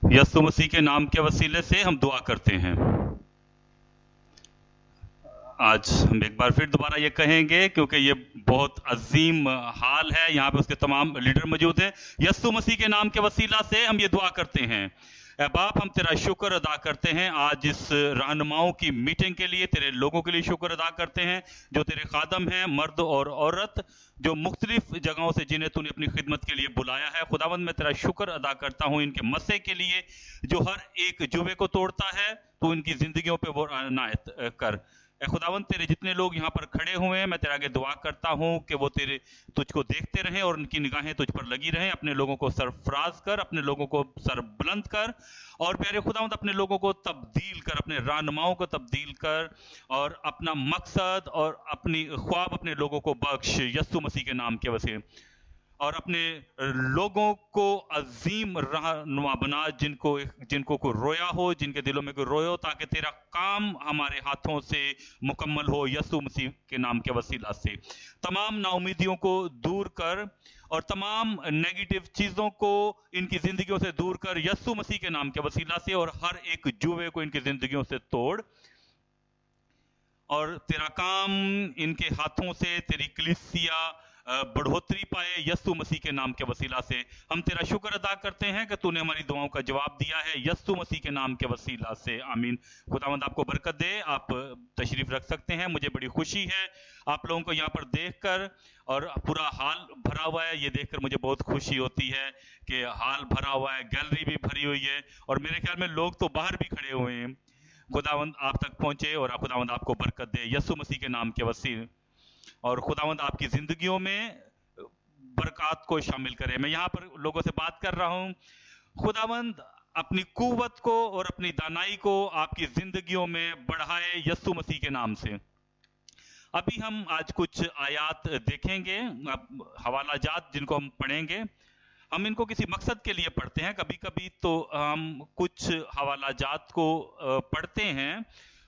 यीशु मसीह के नाम के वसीले से हम दुआ करते हैं। आज हम एक बार फिर दोबारा ये कहेंगे क्योंकि ये बहुत अजीम हाल है। यहाँ पे उसके तमाम लीडर मौजूद हैं। यीशु मसीह के नाम के वसीला से हम ये दुआ करते हैं। ऐ बाप, हम तेरा शुक्र अदा करते हैं आज इस रहनुमाओं की मीटिंग के लिए, तेरे लोगों के लिए शुक्र अदा करते हैं जो तेरे खादम हैं, मर्द और औरत, जो मुख्तलिफ जगहों से जिन्हें तूने अपनी खिदमत के लिए बुलाया है। खुदावंद, मैं तेरा शुक्र अदा करता हूँ इनके मसे के लिए जो हर एक जुबे को तोड़ता है। तू इनकी जिंदगियों पे वो अनायत कर। ऐ खुदावंद, तेरे जितने लोग यहाँ पर खड़े हुए हैं, मैं तेरे आगे दुआ करता हूँ कि वो तेरे तुझको देखते रहें और उनकी निगाहें तुझ पर लगी रहें। अपने लोगों को सरफराज कर, अपने लोगों को सर बुलंद कर, और प्यारे खुदावंद अपने लोगों को तब्दील कर, अपने रहनुमाओं को तब्दील कर, और अपना मकसद और अपनी ख्वाब अपने लोगों को बख्श यीशु मसीह के नाम के वसीले। और अपने लोगों को अजीम रहनुमा बना, जिनको को रोया हो, जिनके दिलों में कोई रोया हो, ताकि तेरा काम हमारे हाथों से मुकम्मल हो यीशु मसीह के नाम के वसीला से। तमाम नाउमीदियों को दूर कर और तमाम नेगेटिव चीजों को इनकी जिंदगियों से दूर कर यीशु मसीह के नाम के वसीला से, और हर एक जुए को इनकी जिंदगियों से तोड़, और तेरा काम इनके हाथों से, तेरी कलीसिया बढ़ोतरी पाए यीशु मसीह के नाम के वसीला से। हम तेरा शुक्र अदा करते हैं कि तूने हमारी दुआओं का जवाब दिया है यीशु मसीह के नाम के वसीला से, आमीन। खुदावंद आपको बरकत दे। आप तशरीफ रख सकते हैं। मुझे बड़ी खुशी है आप लोगों को यहाँ पर देखकर, और पूरा हाल भरा हुआ है। ये देखकर मुझे बहुत खुशी होती है कि हाल भरा हुआ है, गैलरी भी भरी हुई है, और मेरे ख्याल में लोग तो बाहर भी खड़े हुए हैं। खुदावंद आप तक पहुंचे और खुदावंद आपको बरकत दे यीशु मसीह के नाम के वसीले, और खुदावंद आपकी जिंदगियों में बरकत को शामिल करे। मैं यहाँ पर लोगों से बात कर रहा हूँ, खुदावंद अपनी कुव्वत को और अपनी दानाई को आपकी जिंदगियों में बढ़ाए यीशु मसीह के नाम से। अभी हम आज कुछ आयात देखेंगे, हवाला जात जिनको हम पढ़ेंगे। हम इनको किसी मकसद के लिए पढ़ते हैं। कभी कभी तो हम कुछ हवाला जात को पढ़ते हैं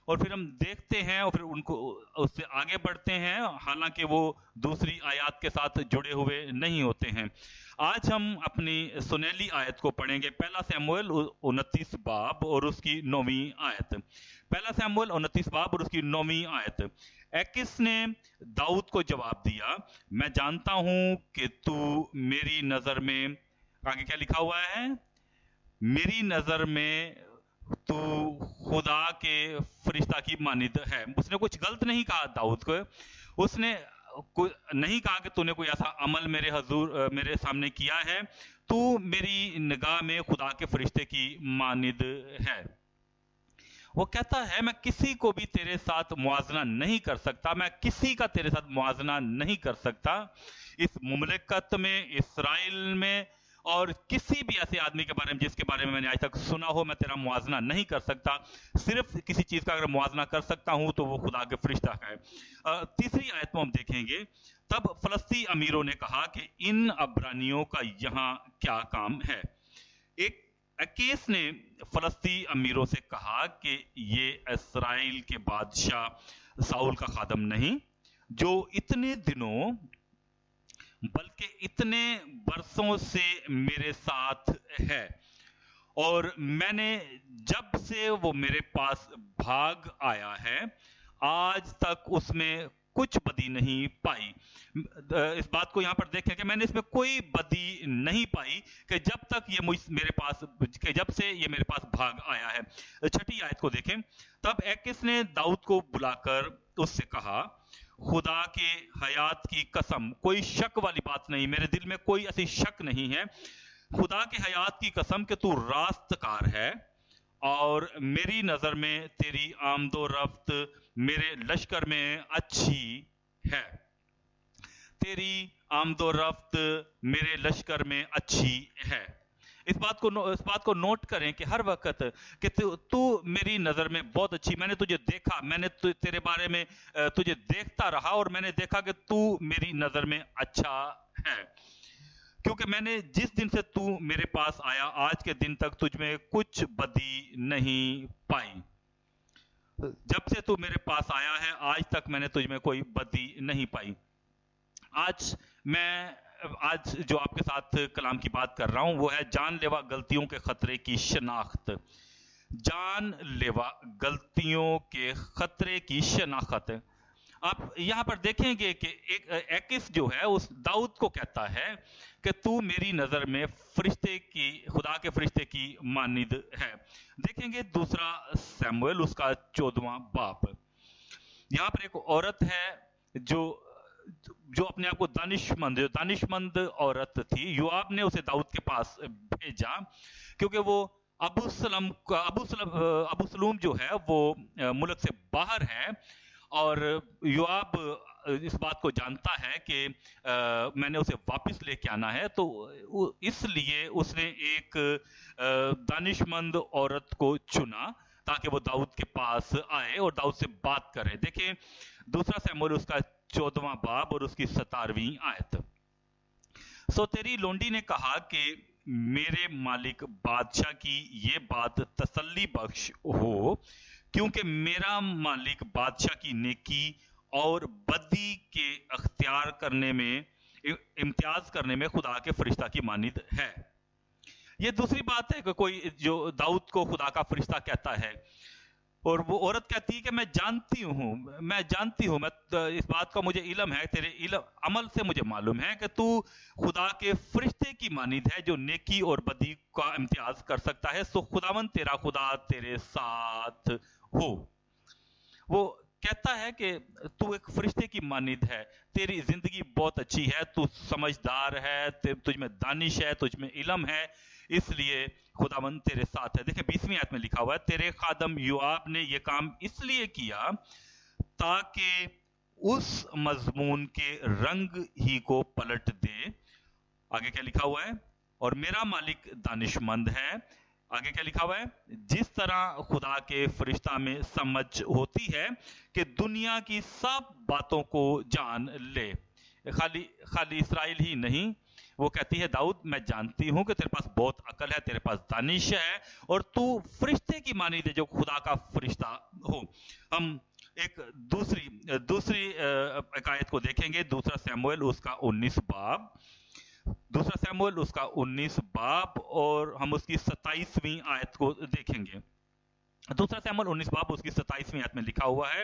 और फिर हम देखते हैं और फिर उनको उससे आगे बढ़ते हैं, हालांकि वो दूसरी आयत के साथ जुड़े हुए नहीं होते हैं। आज हम अपनी सुनहली आयत को पढ़ेंगे, पहला शमूएल 29 बाब और उसकी 9वीं आयत। पहला शमूएल 29 बाब और उसकी 9वीं आयत। एकिस ने दाऊद को जवाब दिया, मैं जानता हूं कि तू मेरी नजर में, आगे क्या लिखा हुआ है, मेरी नजर में तू खुदा के फरिश्ता की मानिद है। उसने कुछ गलत नहीं कहा दाऊद को। उसने नहीं कहा कि तूने कोई ऐसा अमल मेरे सामने किया है। तू मेरी निगाह में खुदा के फरिश्ते की मानिद है। वो कहता है, मैं किसी को भी तेरे साथ मुआजना नहीं कर सकता, मैं किसी का तेरे साथ मुआजना नहीं कर सकता। इस मुमलिकत में, इस्राएल में, और किसी भी ऐसे आदमी के बारे में जिसके बारे में मैंने आज तक सुना हो, मैं तेरा मुआजना नहीं कर सकता। सिर्फ किसी चीज का अगर मुआजना कर सकता हूं तो वो खुदा के फरिश्ता का है। तीसरी आयत में हम देखेंगे, तब फलस्ती अमीरों ने कहा कि इन अब्रानियों का यहाँ क्या काम है। एक अकीस ने फलस्ती अमीरों से कहा कि ये इस्राएल के बादशाह साउल का खादम नहीं, जो इतने दिनों बल्कि इतने बरसों से मेरे साथ है, और मैंने जब से वो मेरे पास भाग आया है आज तक उसमें कुछ बदी नहीं पाई। इस बात को यहां पर देखें कि मैंने इसमें कोई बदी नहीं पाई कि जब तक ये मेरे पास, कि जब से ये मेरे पास भाग आया है। छठी आयत को देखें, तब एकिस ने दाऊद को बुलाकर उससे कहा, खुदा के हयात की कसम, कोई शक वाली बात नहीं, मेरे दिल में कोई ऐसी शक नहीं है, खुदा के हयात की कसम कि तू रास्तकार है और मेरी नजर में तेरी आमदो रफ्त मेरे लश्कर में अच्छी है। तेरी आमदो रफ्त मेरे लश्कर में अच्छी है। इस बात को नोट करें कि हर वक्त कि तू मेरी नजर में बहुत अच्छी, मैंने तुझे देखा, मैंने तेरे बारे में तुझे देखता रहा और मैंने देखा कि तू मेरी नजर में अच्छा है, क्योंकि मैंने जिस दिन से तू मेरे पास आया आज के दिन तक तुझ में कुछ बदी नहीं पाई। जब से तू मेरे पास आया है आज तक मैंने तुझ में कोई बदी नहीं पाई। आज آج جو آپ کے ساتھ کلام کی بات کر رہا ہوں وہ ہے جان لیوا غلطیوں کے خطرے کی شناخت. جان لیوا غلطیوں کے خطرے کی شناخت. آپ یہاں پر دیکھیں گے کہ ایک ایکس جو ہے اس داؤد کو کہتا ہے کہ تو میری نظر میں فرشتے کی خدا کے فرشتے کی مانند ہے. دیکھیں گے دوسرا سیموئل اس کا 14واں باب. یہاں پر ایک عورت ہے جو اپنے آپ کو دانش مند عورت تھی. یوآب نے اسے داؤد کے پاس بھیجا کیونکہ وہ ابو سلوم جو ہے وہ ملک سے باہر ہے اور یوآب اس بات کو جانتا ہے کہ میں نے اسے واپس لے کے آنا ہے, تو اس لیے اس نے ایک دانش مند عورت کو چنا تاکہ وہ داؤد کے پاس آئے اور داؤد سے بات کرے. دیکھیں دوسرا سیموئیل اس کا 14واں باب اور اس کی 17ویں آیت. سو تیری لونڈی نے کہا کہ میرے مالک بادشاہ کی یہ بات تسلی بخش ہو, کیونکہ میرا مالک بادشاہ کی نیکی اور بدی کے امتیاز کرنے میں خدا کے فرشتہ کی مانند ہے. یہ دوسری بات ہے کہ کوئی جو داؤد کو خدا کا فرشتہ کہتا ہے اور وہ عورت کہتی ہے کہ میں جانتی ہوں اس بات کا مجھے علم ہے, تیرے عمل سے مجھے معلوم ہے کہ تو خدا کے فرشتے کی مانند ہے جو نیکی اور بدی کا امتیاز کر سکتا ہے. سو خداوند تیرا خدا تیرے ساتھ ہو. وہ کہتا ہے کہ تو ایک فرشتے کی مانند ہے, تیری زندگی بہت اچھی ہے, تو سمجھدار ہے, تجھ میں دانش ہے, تجھ میں علم ہے, اس لیے خداوند تیرے ساتھ ہے. دیکھیں 20ویں آیت میں لکھا ہوا ہے تیرے خادم یوآب نے یہ کام اس لیے کیا تاکہ اس مضمون کے رنگ ہی کو پلٹ دے. آگے کیا لکھا ہوا ہے؟ اور میرا مالک دانش مند ہے. آگے کیا لکھا ہوا ہے؟ جس طرح خدا کے فرشتہ میں سمجھ ہوتی ہے کہ دنیا کی سب باتوں کو جان لے. خالی اسرائیل ہی نہیں, وہ کہتی ہے داؤد میں جانتی ہوں کہ تیرے پاس بہت عقل ہے, تیرے پاس دانش ہے اور تو فرشتے کی مانند ہے جو خدا کا فرشتہ ہو. ہم ایک دوسری آیت کو دیکھیں گے, دوسرا سیموئیل اس کا 19 باب اور ہم اس کی 27ویں آیت کو دیکھیں گے. دوسرا سیموئیل 19 باب اس کی 27ویں آیت میں لکھا ہوا ہے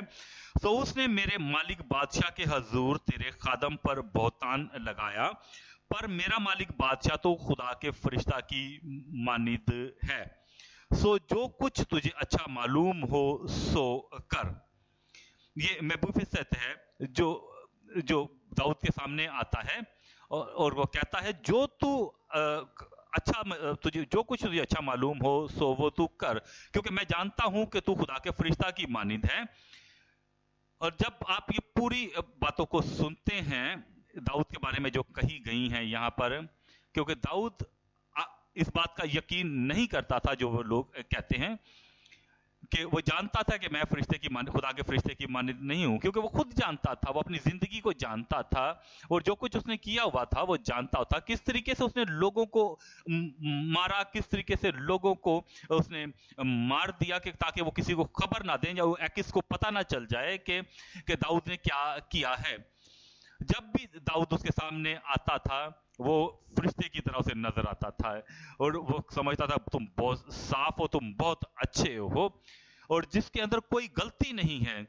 تو اس نے میرے مالک بادشاہ کے حضور تیرے خادم پر بہتان لگایا, پر میرا مالک بادشاہ تو خدا کے فرشتہ کی مانند ہے. سو جو کچھ تجھے اچھا معلوم ہو سو کر. یہ میبوفیست ہے جو داؤد کے سامنے آتا ہے اور وہ کہتا ہے جو کچھ تجھے اچھا معلوم ہو سو وہ تو کر, کیونکہ میں جانتا ہوں کہ تو خدا کے فرشتہ کی مانند ہے. اور جب آپ یہ پوری باتوں کو سنتے ہیں داؤد کے بارے میں جو کہی گئی ہیں یہاں پر, کیونکہ داؤد اس بات کا یقین نہیں کرتا تھا جو وہ لوگ کہتے ہیں کہ وہ جانتا تھا کہ میں خدا کے فرشتے کی مانند نہیں ہوں, کیونکہ وہ خود جانتا تھا, وہ اپنی زندگی کو جانتا تھا اور جو کچھ اس نے کیا ہوا تھا وہ جانتا تھا. کس طریقے سے اس نے لوگوں کو مارا, کس طریقے سے لوگوں کو اس نے مار دیا کہ تاکہ وہ کسی کو خبر نہ دیں یا وہ ایکس کو پتہ نہ چل جائے کہ داؤد نے کیا کیا ہے. جب بھی داؤد اس کے سامنے آتا تھا وہ فرشتے کی طرح سے نظر آتا تھا اور وہ سمجھتا تھا تم بہت صاف ہو, تم بہت اچھے ہو, اور جس کے اندر کوئی غلطی نہیں ہے.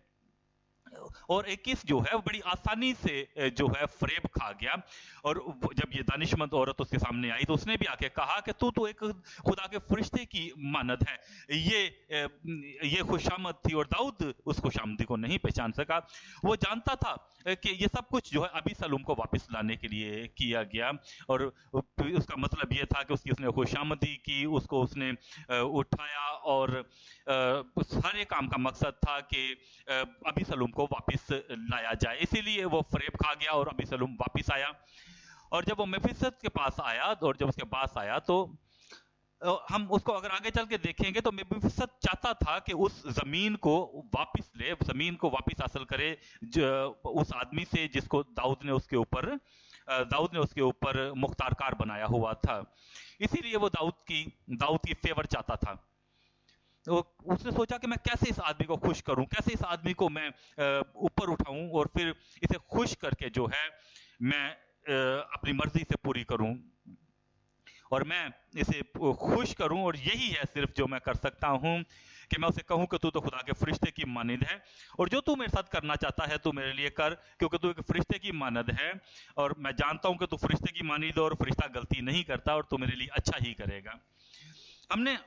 اور ایکس جو ہے وہ بڑی آسانی سے جو ہے فریب کھا گیا, اور جب یہ دانشمند عورت اس کے سامنے آئی تو اس نے بھی آ کے کہا کہ تو ایک خدا کے فرشتے کی مانند ہے. یہ خوشامد تھی اور داؤد اس خوشامدی کو نہیں پہچان سکا. وہ جانتا تھا کہ یہ سب کچھ جو ہے ابی سلوم کو واپس لانے کے لیے کیا گیا, اور اس کا مطلب یہ تھا کہ اس نے خوشامدی کی, اس کو اس نے اٹھایا, اور ہر ایک کام کا مقصد تھا کہ ابی سلوم کو واپس لایا جائے. اسی لیے وہ فریب کھا گیا اور ابی سلوم واپس آیا. اور جب وہ میفیست کے پاس آیا اور جب اس کے پاس آیا تو ہم اس کو اگر آگے چل کے دیکھیں گے تو میفیست چاہتا تھا کہ اس زمین کو واپس لے, زمین کو واپس حاصل کرے اس آدمی سے جس کو داؤد نے اس کے اوپر مختار کار بنایا ہوا تھا. اسی لیے وہ داؤد کی فیور چاہتا تھا. اس نے سوچا کہ میں کیسے اس آدمی کو خوش کروں, کیسے اس آدمی کو میں اوپر اٹھاؤں اور پھر اسے خوش کر کے جو ہے میں अपनी मर्जी से पूरी करूं और मैं इसे खुश करूं, और यही है सिर्फ जो मैं कर सकता हूं कि मैं उसे कहूं कि तू तो खुदा के फरिश्ते की मानद है, और जो तू मेरे साथ करना चाहता है तू मेरे लिए कर, क्योंकि तू एक फरिश्ते की मानद है और मैं जानता हूं कि तू फरिश्ते की मानद और फरिश्ता गलती नहीं करता और तू मेरे लिए अच्छा ही करेगा। हमने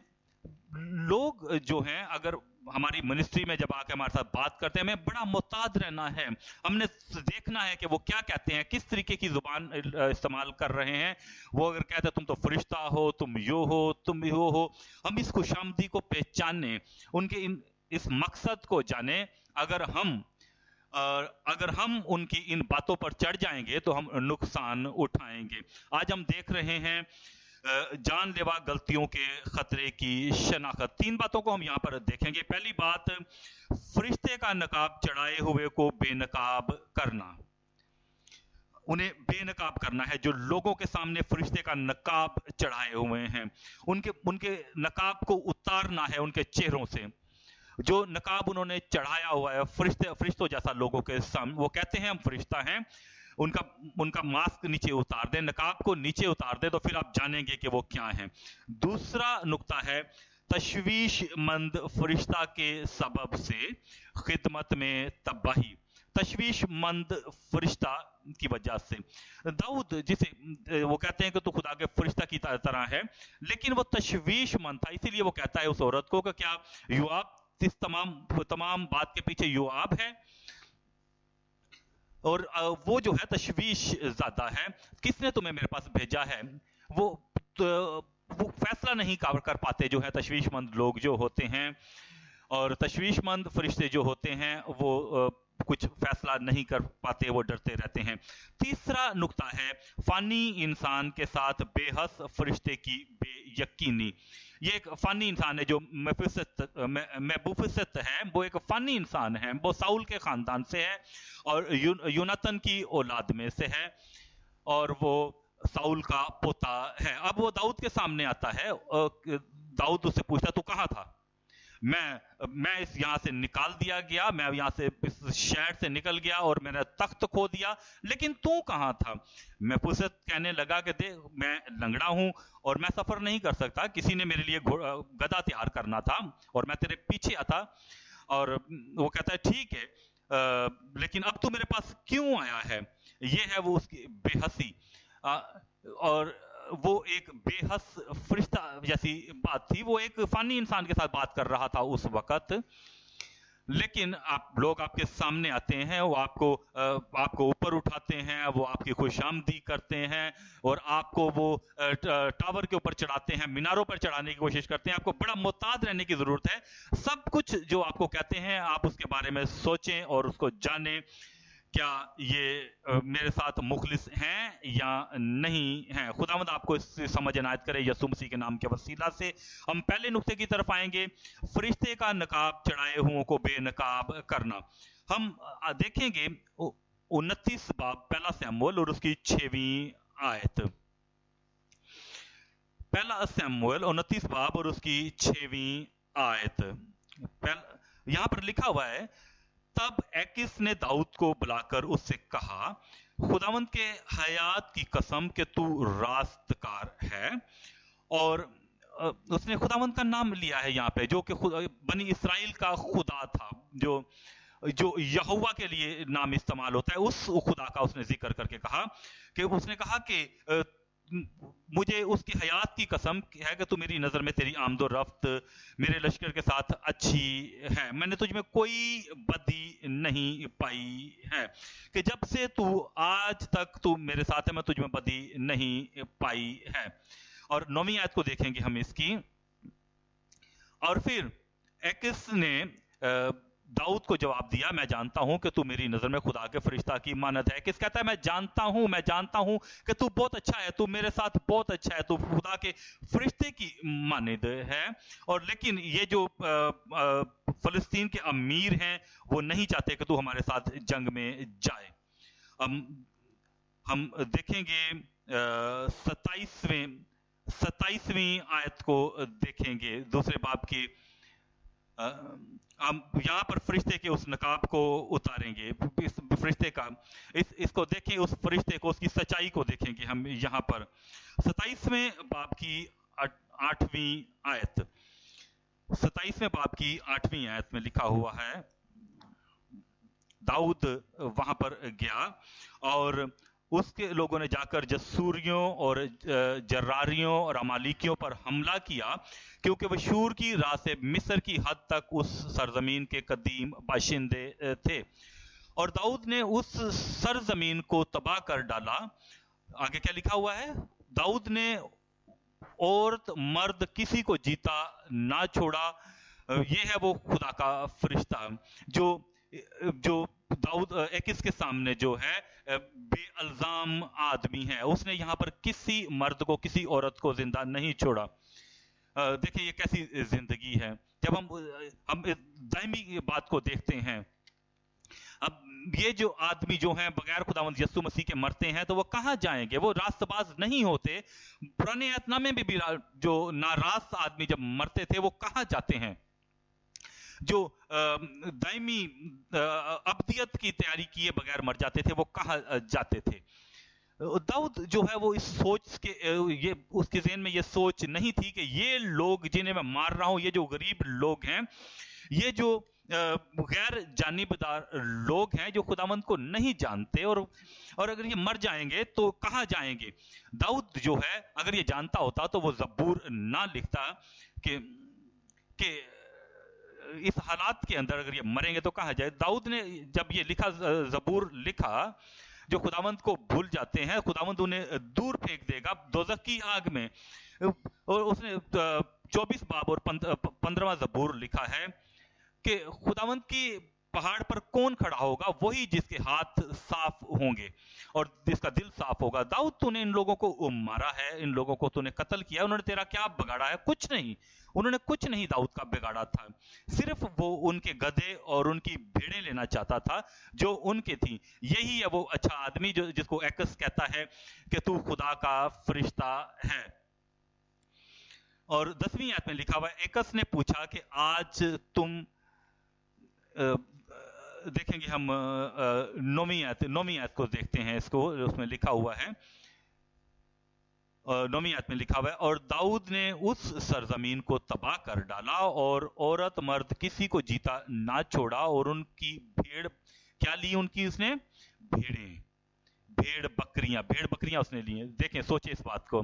लोग जो हैं अगर हमारी मिनिस्ट्री में जब आके हमारे साथ बात करते हैं, हमें बड़ा मुहतात रहना है। हमने देखना है कि वो क्या कहते हैं, किस तरीके की जुबान इस्तेमाल कर रहे हैं। वो अगर कहते हैं तुम तो फरिश्ता हो, तुम यो हो, तुम यो हो, हम इस खुशामदी को पहचाने, उनके इस मकसद को जाने। अगर हम उनकी इन बातों पर चढ़ जाएंगे तो हम नुकसान उठाएंगे। आज हम देख रहे हैं जानलेवा गलतियों के खतरे की शनाख्त। 3 बातों को हम यहाँ पर देखेंगे। पहली बात, फरिश्ते का नकाब चढ़ाए हुए को बेनकाब करना। उन्हें बेनकाब करना है। जो लोगों के सामने फरिश्ते का नकाब चढ़ाए हुए हैं, उनके नकाब को उतारना है उनके चेहरों से। जो नकाब उन्होंने चढ़ाया हुआ है फरिश्तों जैसा लोगों के सामने, वो कहते हैं हम फरिश्ता हैं, उनका मास्क नीचे उतार दें, नकाब को नीचे उतार दें, तो फिर आप जानेंगे कि वो क्या हैं। दूसरा नुक्ता है, तशवीशमंद फरिश्ता के सबब से खिदमत में तबाही। तशवीशमंद फरिश्ता की वजह से दाऊद, जिसे वो कहते हैं कि तू खुदा के फरिश्ता की तरह है, लेकिन वो तशवीशमंद था, इसीलिए वो कहता है उस औरत को कि क्या योआब, इस तमाम बात के पीछे योआब है? और वो जो है तशवीश ज्यादा है। किसने तुम्हें मेरे पास भेजा है? वो फैसला नहीं कर पाते जो है तशवीशमंद लोग जो होते हैं, और तशवीशमंद फरिश्ते जो होते हैं वो कुछ फैसला नहीं कर पाते, वो डरते रहते हैं। तीसरा नुक्ता है, फानी इंसान के साथ बेहस फरिश्ते की बेयकीनी। ये एक फानी इंसान है जो मेबूफिसत है, वो एक फानी इंसान है। वो साउल के खानदान से है और यूनातन की औलाद में से है, और वो साउल का पोता है। अब वो दाऊद के सामने आता है, दाऊद उससे पूछता तू कहाँ था? मैं इस यहाँ से निकाल दिया गया, मैं यहाँ से इस शहर से निकल गया और मैंने तख्त खो दिया, लेकिन तू कहाँ था? मेफूसत कहने लगा कि देख, मैं लंगड़ा हूं और मैं सफर नहीं कर सकता, किसी ने मेरे लिए गधा तैयार करना था और मैं तेरे पीछे आता। और वो कहता है ठीक है, लेकिन अब तू मेरे पास क्यों आया है? ये है वो उसकी बेहसी, और वो एक बेहस फरिश्ता जैसी बात थी। वो एक फानी इंसान के साथ बात कर रहा था उस वक्त, लेकिन लोग आपके सामने आते हैं, वो आपको ऊपर उठाते हैं, वो आपकी खुशामदी करते हैं और आपको वो टावर के ऊपर चढ़ाते हैं, मीनारों पर चढ़ाने की कोशिश करते हैं। आपको बड़ा मुहतात रहने की जरूरत है। सब कुछ जो आपको कहते हैं आप उसके बारे में सोचें और उसको जानें, क्या ये मेरे साथ मुखलिस हैं या नहीं हैं। खुदावंद आपको इससे समझ इनायत करे यीशु मसीह के नाम के वसीला से। हम पहले नुक्ते की तरफ आएंगे, फरिश्ते का नकाब चढ़ाए हुओं को बेनकाब करना। हम देखेंगे 29 बाब पहला शमूएल और उसकी 6वीं आयत। पहला शमूएल 29 बाब और उसकी 6वीं आयत। यहां पर लिखा हुआ है, तब एकिस ने दाऊद को बुलाकर उससे कहा, खुदावंद के हयात की कसम कि तू रास्तकार है। और उसने खुदावंद का नाम लिया है यहाँ पे, जो कि बनी इस्राएल का खुदा था, जो यहोवा के लिए नाम इस्तेमाल होता है, उस खुदा का उसने जिक्र करके कहा कि उसने कहा कि मुझे उसकी हयात की कसम है कि तू मेरी नजर में तेरी आमदो रफ्त मेरे लश्कर के साथ अच्छी है, मैंने तुझ में कोई बदी नहीं पाई है, कि जब से तू आज तक तू मेरे साथ है मैं तुझ में बदी नहीं पाई है। और 9वीं आयत को देखेंगे हम इसकी। और फिर एकिस ने दाऊद को जवाब दिया, मैं जानता हूं कि तू मेरी नजर में खुदा के फरिश्ता की मानद है। किस कहता है, मैं जानता हूं कि तू बहुत अच्छा है, तू मेरे साथ बहुत अच्छा है, तू खुदा के फरिश्ते की मानद है। और लेकिन ये जो फलस्तीन के अमीर हैं वो नहीं चाहते कि तू हमारे साथ जंग में जाए। हम देखेंगे 27वीं आयत को देखेंगे, दूसरे बाब की हम यहाँ पर फरिश्ते के उस नकाब को उतारेंगे, इस फरिश्ते का इसको देखें, उस फरिश्ते को, उसकी सच्चाई को देखेंगे हम यहाँ पर 27वें बाब की 8वीं आयत। 27वें बाब की 8वीं आयत में लिखा हुआ है, दाऊद वहां पर गया और उसके लोगों ने जाकर जसूरियों और जर्रारियों और अमालिकियों पर हमला किया, क्योंकि वह शूर की राह से मिस्र की हद तक उस सरजमीन के कदीम बाशिंदे थे। और दाऊद ने उस सरजमीन को तबाह कर डाला। आगे क्या लिखा हुआ है? दाऊद ने औरत मर्द किसी को जीता ना छोड़ा। ये है वो खुदा का फरिश्ता जो दाऊद एकिस के सामने जो है बेअल्जाम आदमी है। उसने यहाँ पर किसी मर्द को, किसी औरत को जिंदा नहीं छोड़ा। देखिए ये कैसी जिंदगी है। जब हम दायमी बात को देखते हैं, अब ये जो आदमी जो हैं बगैर खुदावंद यीशु मसीह के मरते हैं, तो वो कहाँ जाएंगे? वो रास्तबाज नहीं होते। पुराने अहदनामे में भी जो नारास्त आदमी जब मरते थे वो कहाँ जाते हैं? जो दायमी अब्दियत की तैयारी किए बगैर मर जाते थे, वो कहाँ जाते थे? दाऊद जो है वो इस सोच के, ये उसके ज़हन में ये सोच नहीं थी कि ये लोग जिन्हें मैं मार रहा हूं, ये जो गरीब लोग हैं, ये जो गैर जानिबदार लोग हैं, जो खुदावंद को नहीं जानते, और अगर ये मर जाएंगे तो कहाँ जाएंगे? दाऊद जो है अगर ये जानता होता तो वो ज़बूर ना लिखता कि इस हालात के अंदर अगर ये मरेंगे तो कहाँ जाए। दाऊद ने जब ये लिखा, ज़बूर लिखा, जो खुदावंद को भूल जाते हैं, खुदावंद उन्हें दूर फेंक देगा दोज़ख की आग में। और उसने 24 बाब और 15वां ज़बूर लिखा है कि खुदावंद की पहाड़ पर कौन खड़ा होगा? वही जिसके हाथ साफ होंगे और जिसका दिल साफ होगा। दाऊद, तूने इन लोगों को मारा है, इन लोगों को तूने कत्ल किया, उन्होंने तेरा क्या बिगाड़ा है? कुछ नहीं, उन्होंने कुछ नहीं दाऊद का बिगाड़ा था। सिर्फ वो उनके गधे और उनकी भेड़ें लेना चाहता था जो उनके थी। यही है वो अच्छा आदमी जो जिसको एकस कहता है कि तू खुदा का फरिश्ता है। और 10वीं आयत में लिखा हुआ है, एकस ने पूछा कि आज तुम देखेंगे हम 9वीं आयत को देखते हैं, इसको उसमें लिखा हुआ है, 9वीं आयत में लिखा हुआ है, और दाऊद ने उस सरजमीन को तबाह कर डाला और औरत मर्द किसी को जीता ना छोड़ा, और उनकी भेड़ क्या ली? उनकी उसने भेड़ बकरियां उसने ली। देखें, सोचे इस बात को।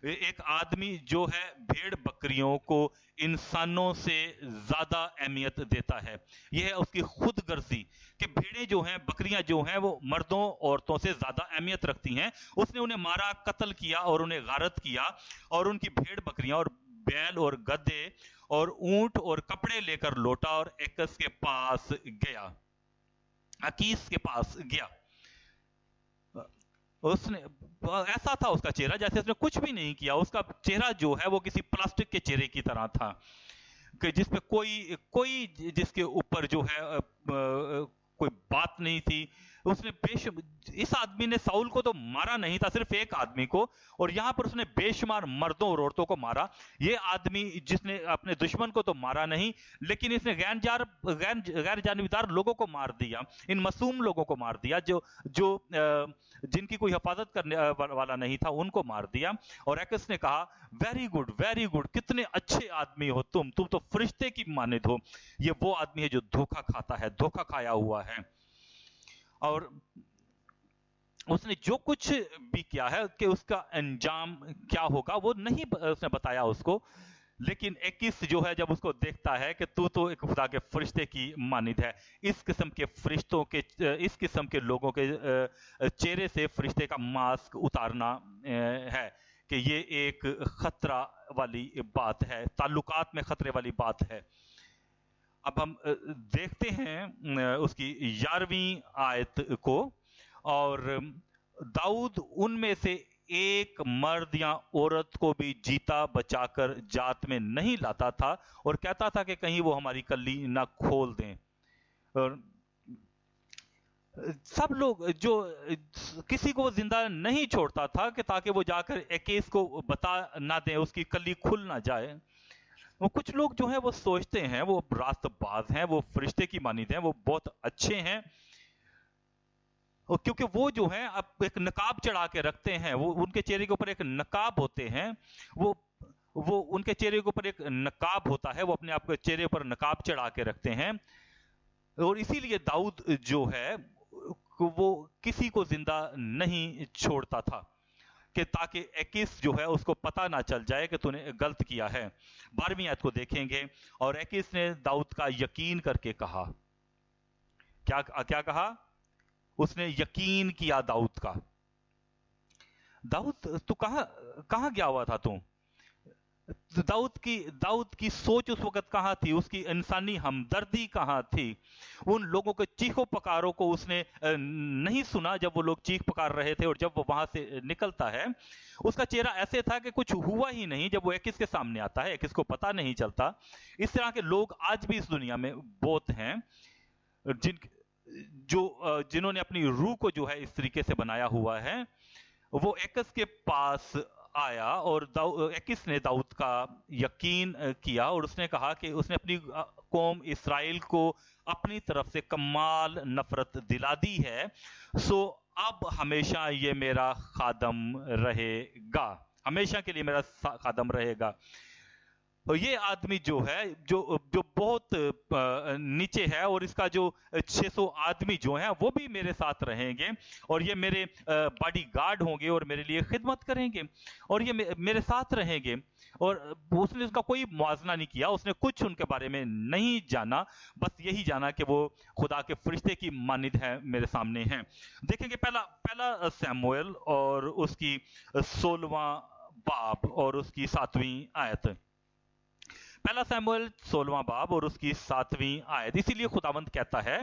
एक आदमी जो है भेड़ बकरियों को इंसानों से ज्यादा अहमियत देता है। यह है उसकी खुद गर्जी कि भेड़ें जो हैं, बकरियां जो हैं, वो मर्दों औरतों से ज्यादा अहमियत रखती हैं। उसने उन्हें मारा, कत्ल किया और उन्हें गारत किया, और उनकी भेड़ बकरियां और बैल और गधे और ऊंट और कपड़े लेकर लौटा और एकस के पास गया, अकीस के पास गया। उसने, ऐसा था उसका चेहरा जैसे उसने कुछ भी नहीं किया। उसका चेहरा जो है वो किसी प्लास्टिक के चेहरे की तरह था कि जिसपे कोई जिसके ऊपर जो है कोई बात नहीं थी। उसने इस आदमी ने साउल को तो मारा नहीं था, सिर्फ एक आदमी को, और यहां पर उसने बेशुमार मर्दों और औरतों को मारा। ये आदमी जिसने अपने दुश्मन को तो मारा नहीं, लेकिन इसने गैर जानिबदार लोगों को मार दिया, इन मासूम लोगों को मार दिया, जो जिनकी कोई हिफाजत करने वाला नहीं था, उनको मार दिया। और एकस ने कहा, वेरी गुड, कितने अच्छे आदमी हो तुम तो फरिश्ते की मानिद हो। ये वो आदमी है जो धोखा खाता है, धोखा खाया हुआ है। और उसने जो कुछ भी किया है कि उसका अंजाम क्या होगा वो नहीं उसने बताया उसको। लेकिन एकिस जो है जब उसको देखता है कि तू तो एक खुदा के फरिश्ते की मानिद है, इस किस्म के फरिश्तों के, इस किस्म के लोगों के चेहरे से फरिश्ते का मास्क उतारना है कि ये एक खतरा वाली बात है, ताल्लुकात में खतरे वाली बात है। अब हम देखते हैं उसकी 11वीं आयत को। और दाऊद उनमें से एक मर्द या औरत को भी जीता बचाकर जात में नहीं लाता था और कहता था कि कहीं वो हमारी कल्ली ना खोल दें। और सब लोग जो किसी को जिंदा नहीं छोड़ता था कि ताकि वो जाकर एकेस को बता ना दें, उसकी कल्ली खुल ना जाए। वो कुछ लोग जो है वो सोचते हैं, वो रास्तबाज हैं, वो फरिश्ते की मानिंद हैं, वो बहुत अच्छे हैं, और क्योंकि वो जो है अब एक नकाब चढ़ा के रखते हैं, वो उनके चेहरे के ऊपर एक नकाब होते हैं, वो वो उनके चेहरे के ऊपर एक नकाब होता है, वो अपने आप के चेहरे पर नकाब चढ़ा के रखते हैं। और इसीलिए दाऊद जो है वो किसी को जिंदा नहीं छोड़ता था, कि ताकि एकिस जो है उसको पता ना चल जाए कि तूने गलत किया है। 12वीं आयत को देखेंगे, और एकिस ने दाऊद का यकीन करके कहा, क्या क्या कहा? उसने यकीन किया दाऊद का। दाऊद तू कहां गया हुआ था तू? दाऊद की सोच उस वक्त कहां थी? उसकी इंसानी हमदर्दी कहां थी? उन लोगों के चीखों पकारों को उसने नहीं सुना जब वो लोग चीख पकार रहे थे, और जब वो वहां से निकलता है उसका चेहरा ऐसे था कि कुछ हुआ ही नहीं। जब वो एकिस के सामने आता है, एकिस को पता नहीं चलता। इस तरह के लोग आज भी इस दुनिया में बहुत हैं, जिन्होंने अपनी रूह को जो है इस तरीके से बनाया हुआ है। वो एकिस के पास आया, और एकिस ने दाऊद का यकीन किया, और उसने कहा कि उसने अपनी कौम इस्राएल को अपनी तरफ से कमाल नफरत दिला दी है, सो अब हमेशा ये मेरा खादम रहेगा, हमेशा के लिए मेरा खादम रहेगा। तो ये आदमी जो है जो जो बहुत नीचे है, और इसका जो 600 आदमी जो हैं वो भी मेरे साथ रहेंगे, और ये मेरे बॉडी गार्ड होंगे और मेरे लिए खिदमत करेंगे, और ये मेरे साथ रहेंगे। और उसने उसका कोई मुआवजा नहीं किया, उसने कुछ उनके बारे में नहीं जाना, बस यही जाना कि वो खुदा के फरिश्ते की मानिद है, मेरे सामने हैं। देखेंगे पहला सैमुएल और उसकी 16वां बाब और उसकी 7वीं आयत। पहला सैमुएल 16वां बाब और उसकी 7वीं आयत। इसीलिए खुदावंद कहता है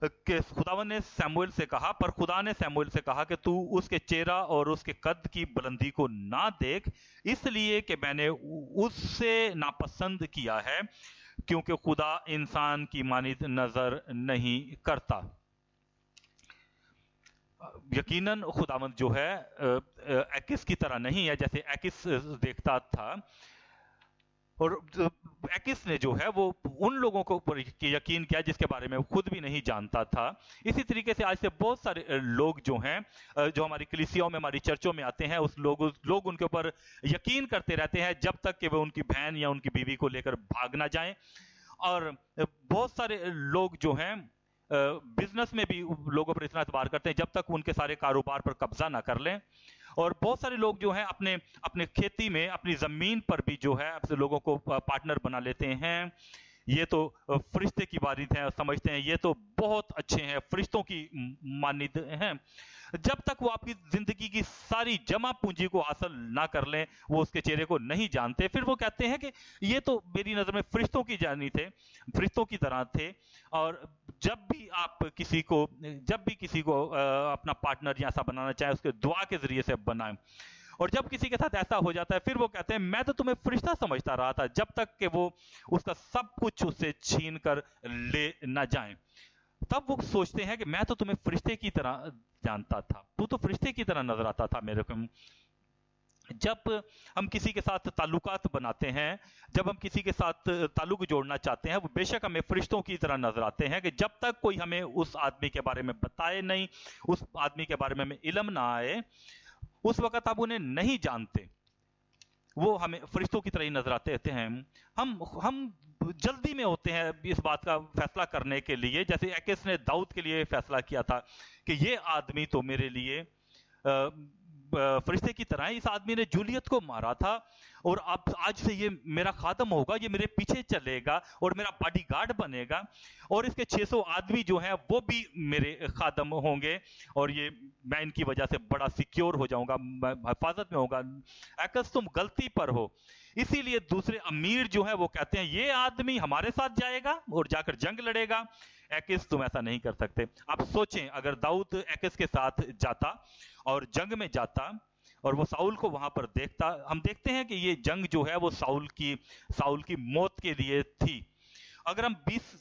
कि खुदावंद ने सैमुएल से कहा, पर खुदा ने सैमुएल से कहा कि तू उसके चेहरा और उसके कद की बुलंदी को ना देख, इसलिए कि मैंने उससे नापसंद किया है, क्योंकि खुदा इंसान की मानिद नजर नहीं करता। यकीनन खुदावंद जो है एकिस की तरह नहीं है, जैसे एकिस देखता था। और एकिस ने जो है वो उन लोगों को ऊपर यकीन किया जिसके बारे में वो खुद भी नहीं जानता था। इसी तरीके से आज से बहुत सारे लोग जो हैं, जो हमारी कलीसियाओं में, हमारी चर्चों में आते हैं, उस लोग उनके ऊपर यकीन करते रहते हैं जब तक कि वे उनकी बहन या उनकी बीवी को लेकर भाग ना जाएं। और बहुत सारे लोग जो हैं बिजनेस में भी लोगों पर इतना एतबार करते हैं जब तक उनके सारे कारोबार पर कब्जा ना कर लें। और बहुत सारे लोग जो हैं अपने खेती में, अपनी जमीन पर भी जो है लोगों को पार्टनर बना लेते हैं। ये तो फरिश्ते की बारिद हैं, समझते हैं ये तो बहुत अच्छे हैं, फरिश्तों की मानिद हैं। जब तक वो आपकी जिंदगी की सारी जमा पूंजी को हासिल ना कर लें, वो उसके चेहरे को नहीं जानते। फिर वो कहते हैं कि ये तो मेरी नजर में फरिश्तों की जानी थे, फरिश्तों की तरह थे। और जब भी किसी को अपना पार्टनर या ऐसा बनाना चाहे, उसके दुआ के जरिए से बनाएं। और जब किसी के साथ ऐसा हो जाता है, फिर वो कहते हैं मैं तो तुम्हें फरिश्ता समझता रहा था, जब तक कि वो उसका सब कुछ उससे छीन कर ले ना जाएं। तब वो सोचते हैं कि मैं तो तुम्हें फरिश्ते की तरह जानता था, तू तो फरिश्ते की तरह नजर आता था मेरे को। जब हम किसी के साथ ताल्लुकात बनाते हैं, जब हम किसी के साथ ताल्लुक जोड़ना चाहते हैं, वो बेशक हमें फरिश्तों की तरह नजर आते हैं कि जब तक कोई हमें उस आदमी के बारे में बताए नहीं, उस आदमी के बारे में हमें इल्म ना आए, उस वक्त आप उन्हें नहीं जानते, वो हमें फरिश्तों की तरह ही नजर आते रहते हैं। हम जल्दी में होते हैं इस बात का फैसला करने के लिए, जैसे एकिस ने दाऊद के लिए फैसला किया था कि ये आदमी तो मेरे लिए फरिश्ते की तरह है। इस आदमी ने जूलियत को मारा था, और अब आज से ये मेरा खादम होगा, ये मेरे पीछे चलेगा और मेरा बॉडीगार्ड बनेगा, और इसके 600 आदमी जो हैं वो भी मेरे खादम होंगे, और ये मैं इनकी वजह से बड़ा सिक्योर हो जाऊंगा, हिफाजत में होगा। एकिस तुम गलती पर हो। इसीलिए दूसरे अमीर जो है वो कहते हैं ये आदमी हमारे साथ जाएगा और जाकर जंग लड़ेगा। एकिस तुम ऐसा नहीं कर सकते। आप सोचें, अगर दाऊद एकिस के साथ जाता और जंग में जाता और वो साउल को वहां पर देखता, हम देखते हैं कि ये जंग जो है वो साउल की मौत के लिए थी। अगर हम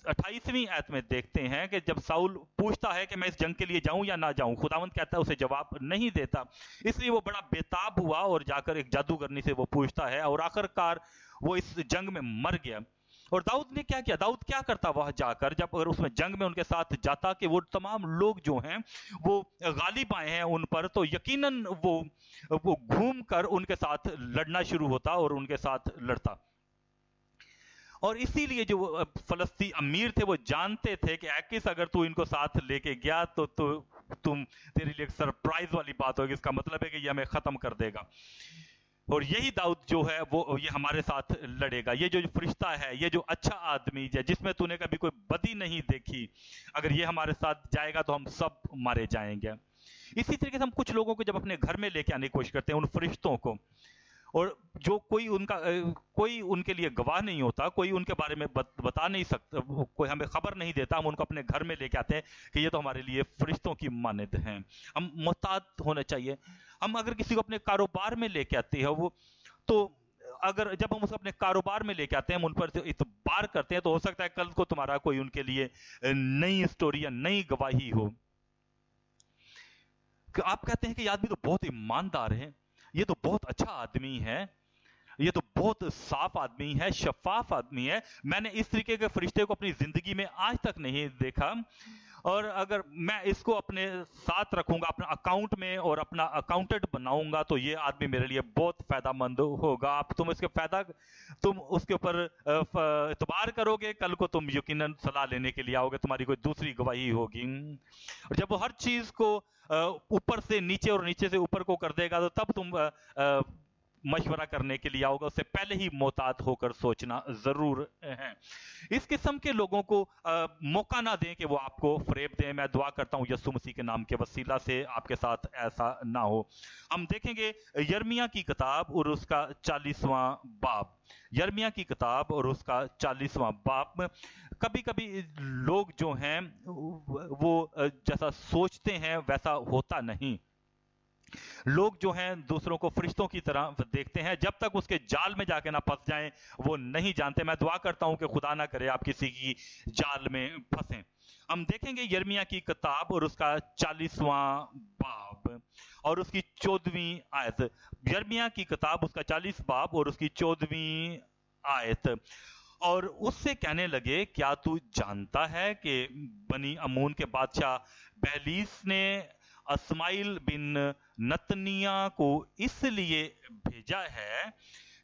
28वीं आयत में देखते हैं कि जब साउल पूछता है कि मैं इस जंग के लिए जाऊं या ना जाऊं, खुदावंद कहता है उसे जवाब नहीं देता, इसलिए वो बड़ा बेताब हुआ और जाकर एक जादूगरनी से वो पूछता है और आखिरकार वो इस जंग में मर गया। और दाऊद ने क्या किया? दाऊद क्या करता वहां जाकर, जब अगर उसमें जंग में उनके साथ जाता कि वो तमाम लोग जो हैं वो गालिब आए हैं उन पर, तो यकीनन वो घूम कर उनके साथ लड़ना शुरू होता और उनके साथ लड़ता। और इसीलिए जो फलस्ती अमीर थे वो जानते थे कि ऐकिस अगर तू इनको साथ लेके गया तो तेरे लिए एक सरप्राइज वाली बात होगी, इसका मतलब है कि ये हमें खत्म कर देगा। और यही दाऊद जो है वो ये हमारे साथ लड़ेगा। ये जो फरिश्ता है, ये जो अच्छा आदमी है जिसमें तूने कभी कोई बदी नहीं देखी, अगर ये हमारे साथ जाएगा तो हम सब मारे जाएंगे। इसी तरीके से हम कुछ लोगों को जब अपने घर में लेके आने की कोशिश करते हैं, उन फरिश्तों को, और जो कोई उनके लिए गवाह नहीं होता, कोई उनके बारे में बता नहीं सकता, कोई हमें खबर नहीं देता, हम उनको अपने घर में लेके आते हैं कि ये तो हमारे लिए फरिश्तों की मानद हैं। हम मोहतात होना चाहिए। हम अगर किसी को अपने कारोबार में लेके आते हैं, वो तो अगर जब हम उसको अपने कारोबार में लेके आते हैं, हम उन पर इतबार करते हैं, तो हो सकता है कल को तुम्हारा कोई उनके लिए नई स्टोरी या नई गवाही हो कि आप कहते हैं कि ये आदमी तो बहुत ईमानदार है, ये तो बहुत अच्छा आदमी है, ये तो बहुत साफ आदमी है, शफाफ आदमी है, मैंने इस तरीके के फरिश्ते को अपनी जिंदगी में आज तक नहीं देखा, और अगर मैं इसको अपने साथ रखूंगा अपना अकाउंट में और अपना अकाउंटेंट बनाऊंगा तो ये आदमी मेरे लिए बहुत फायदामंद होगा। तुम उसके ऊपर इतबार करोगे, कल को तुम यकीनन सलाह लेने के लिए आओगे, तुम्हारी कोई दूसरी गवाही होगी। और जब वो हर चीज को ऊपर से नीचे और नीचे से ऊपर को कर देगा, तो तब तुम मशवरा करने के लिए आओगे, उससे पहले ही मोहतात होकर सोचना जरूर है। इस किस्म के लोगों को मौका ना दें कि वो आपको फरेब दें। मैं दुआ करता हूं यीशु मसीह के नाम के वसीला से आपके साथ ऐसा ना हो। हम देखेंगे यिर्मयाह की किताब और उसका 40वां बाब। यिर्मयाह की किताब और उसका 40वां बाब। कभी कभी लोग जो हैं वो जैसा सोचते हैं वैसा होता नहीं। लोग जो हैं दूसरों को फरिश्तों की तरह देखते हैं, जब तक उसके जाल में जाके ना फंस जाएं वो नहीं जानते। मैं दुआ करता हूं कि खुदा ना करे आप किसी की जाल में फंसें। हम देखेंगे यिर्मयाह की किताब और उसका 40वां बाब और उसकी 14वीं आयत। यिर्मयाह की किताब उसका 40 बाब और उसकी 14वीं आयत। और उससे कहने लगे, क्या तू जानता है कि बनी अमून के बादशाह बहलीस ने अस्माइल बिन नतनिया को इसलिए भेजा है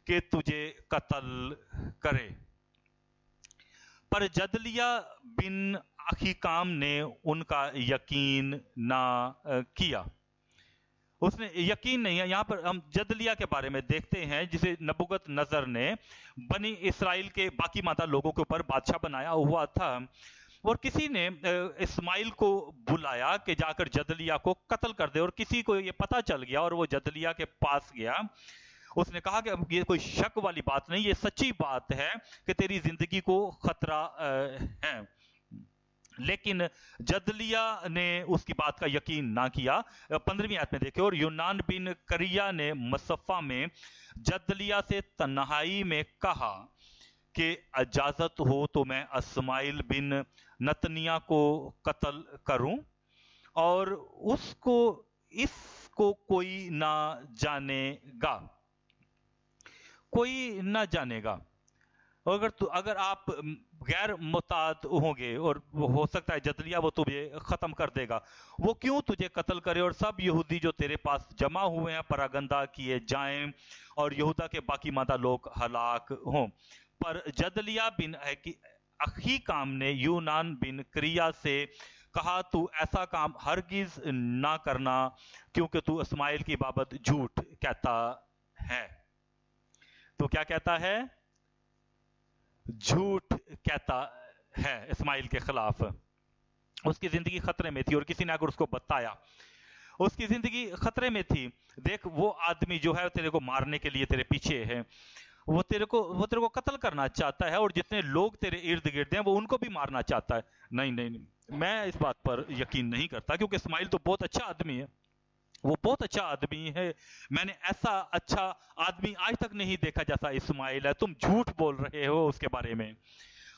कि तुझे कत्ल करे। पर जदलिया बिन अखीकाम ने उनका यकीन ना किया। उसने यकीन नहीं है। यहां पर हम जदलिया के बारे में देखते हैं जिसे नबुकत नजर ने बनी इसराइल के बाकी माता लोगों के ऊपर बादशाह बनाया हुआ था, और किसी ने इस्माइल को बुलाया कि जाकर जदलिया को कत्ल कर दे। और किसी को ये पता चल गया और वो जदलिया के पास गया। उसने कहा कि अब ये कोई शक वाली बात नहीं, ये सच्ची बात है कि तेरी जिंदगी को खतरा है। लेकिन जदलिया ने उसकी बात का यकीन ना किया। 15वीं आयत में देखे, और यूनान बिन करिया ने मसफ़ा में जदलिया से तन्हाई में कहा कि इजाजत हो तो मैं अस्माइल बिन नतनिया को कत्ल करूं और इसको कोई ना जानेगा, कोई ना जानेगा। अगर आप गैर मुताद होंगे और हो सकता है जदलिया वो तुझे खत्म कर देगा, वो क्यों तुझे कत्ल करे और सब यहूदी जो तेरे पास जमा हुए हैं परागंदा किए जाएं और यहूदा के बाकी मादा लोग हलाक हों। पर जदलिया बिन अखीकाम ने यूनान बिन करिया से कहा, तू ऐसा काम हरगिज ना करना क्योंकि तू इस्माइल की बाबत झूठ कहता है। तो क्या कहता है? झूठ कहता है इस्माइल के खिलाफ। उसकी जिंदगी खतरे में थी और किसी ने अगर उसको बताया, उसकी जिंदगी खतरे में थी। देख, वो आदमी जो है तेरे को मारने के लिए तेरे पीछे है, वो तेरे को कत्ल करना चाहता है, और जितने लोग तेरे इर्द गिर्द हैं वो उनको भी मारना चाहता है। नहीं, मैं इस बात पर यकीन नहीं करता, क्योंकि इस्माइल तो बहुत अच्छा आदमी है, वो बहुत अच्छा आदमी है। मैंने ऐसा अच्छा आदमी आज तक नहीं देखा जैसा इस्माइल है। तुम झूठ बोल रहे हो उसके बारे में।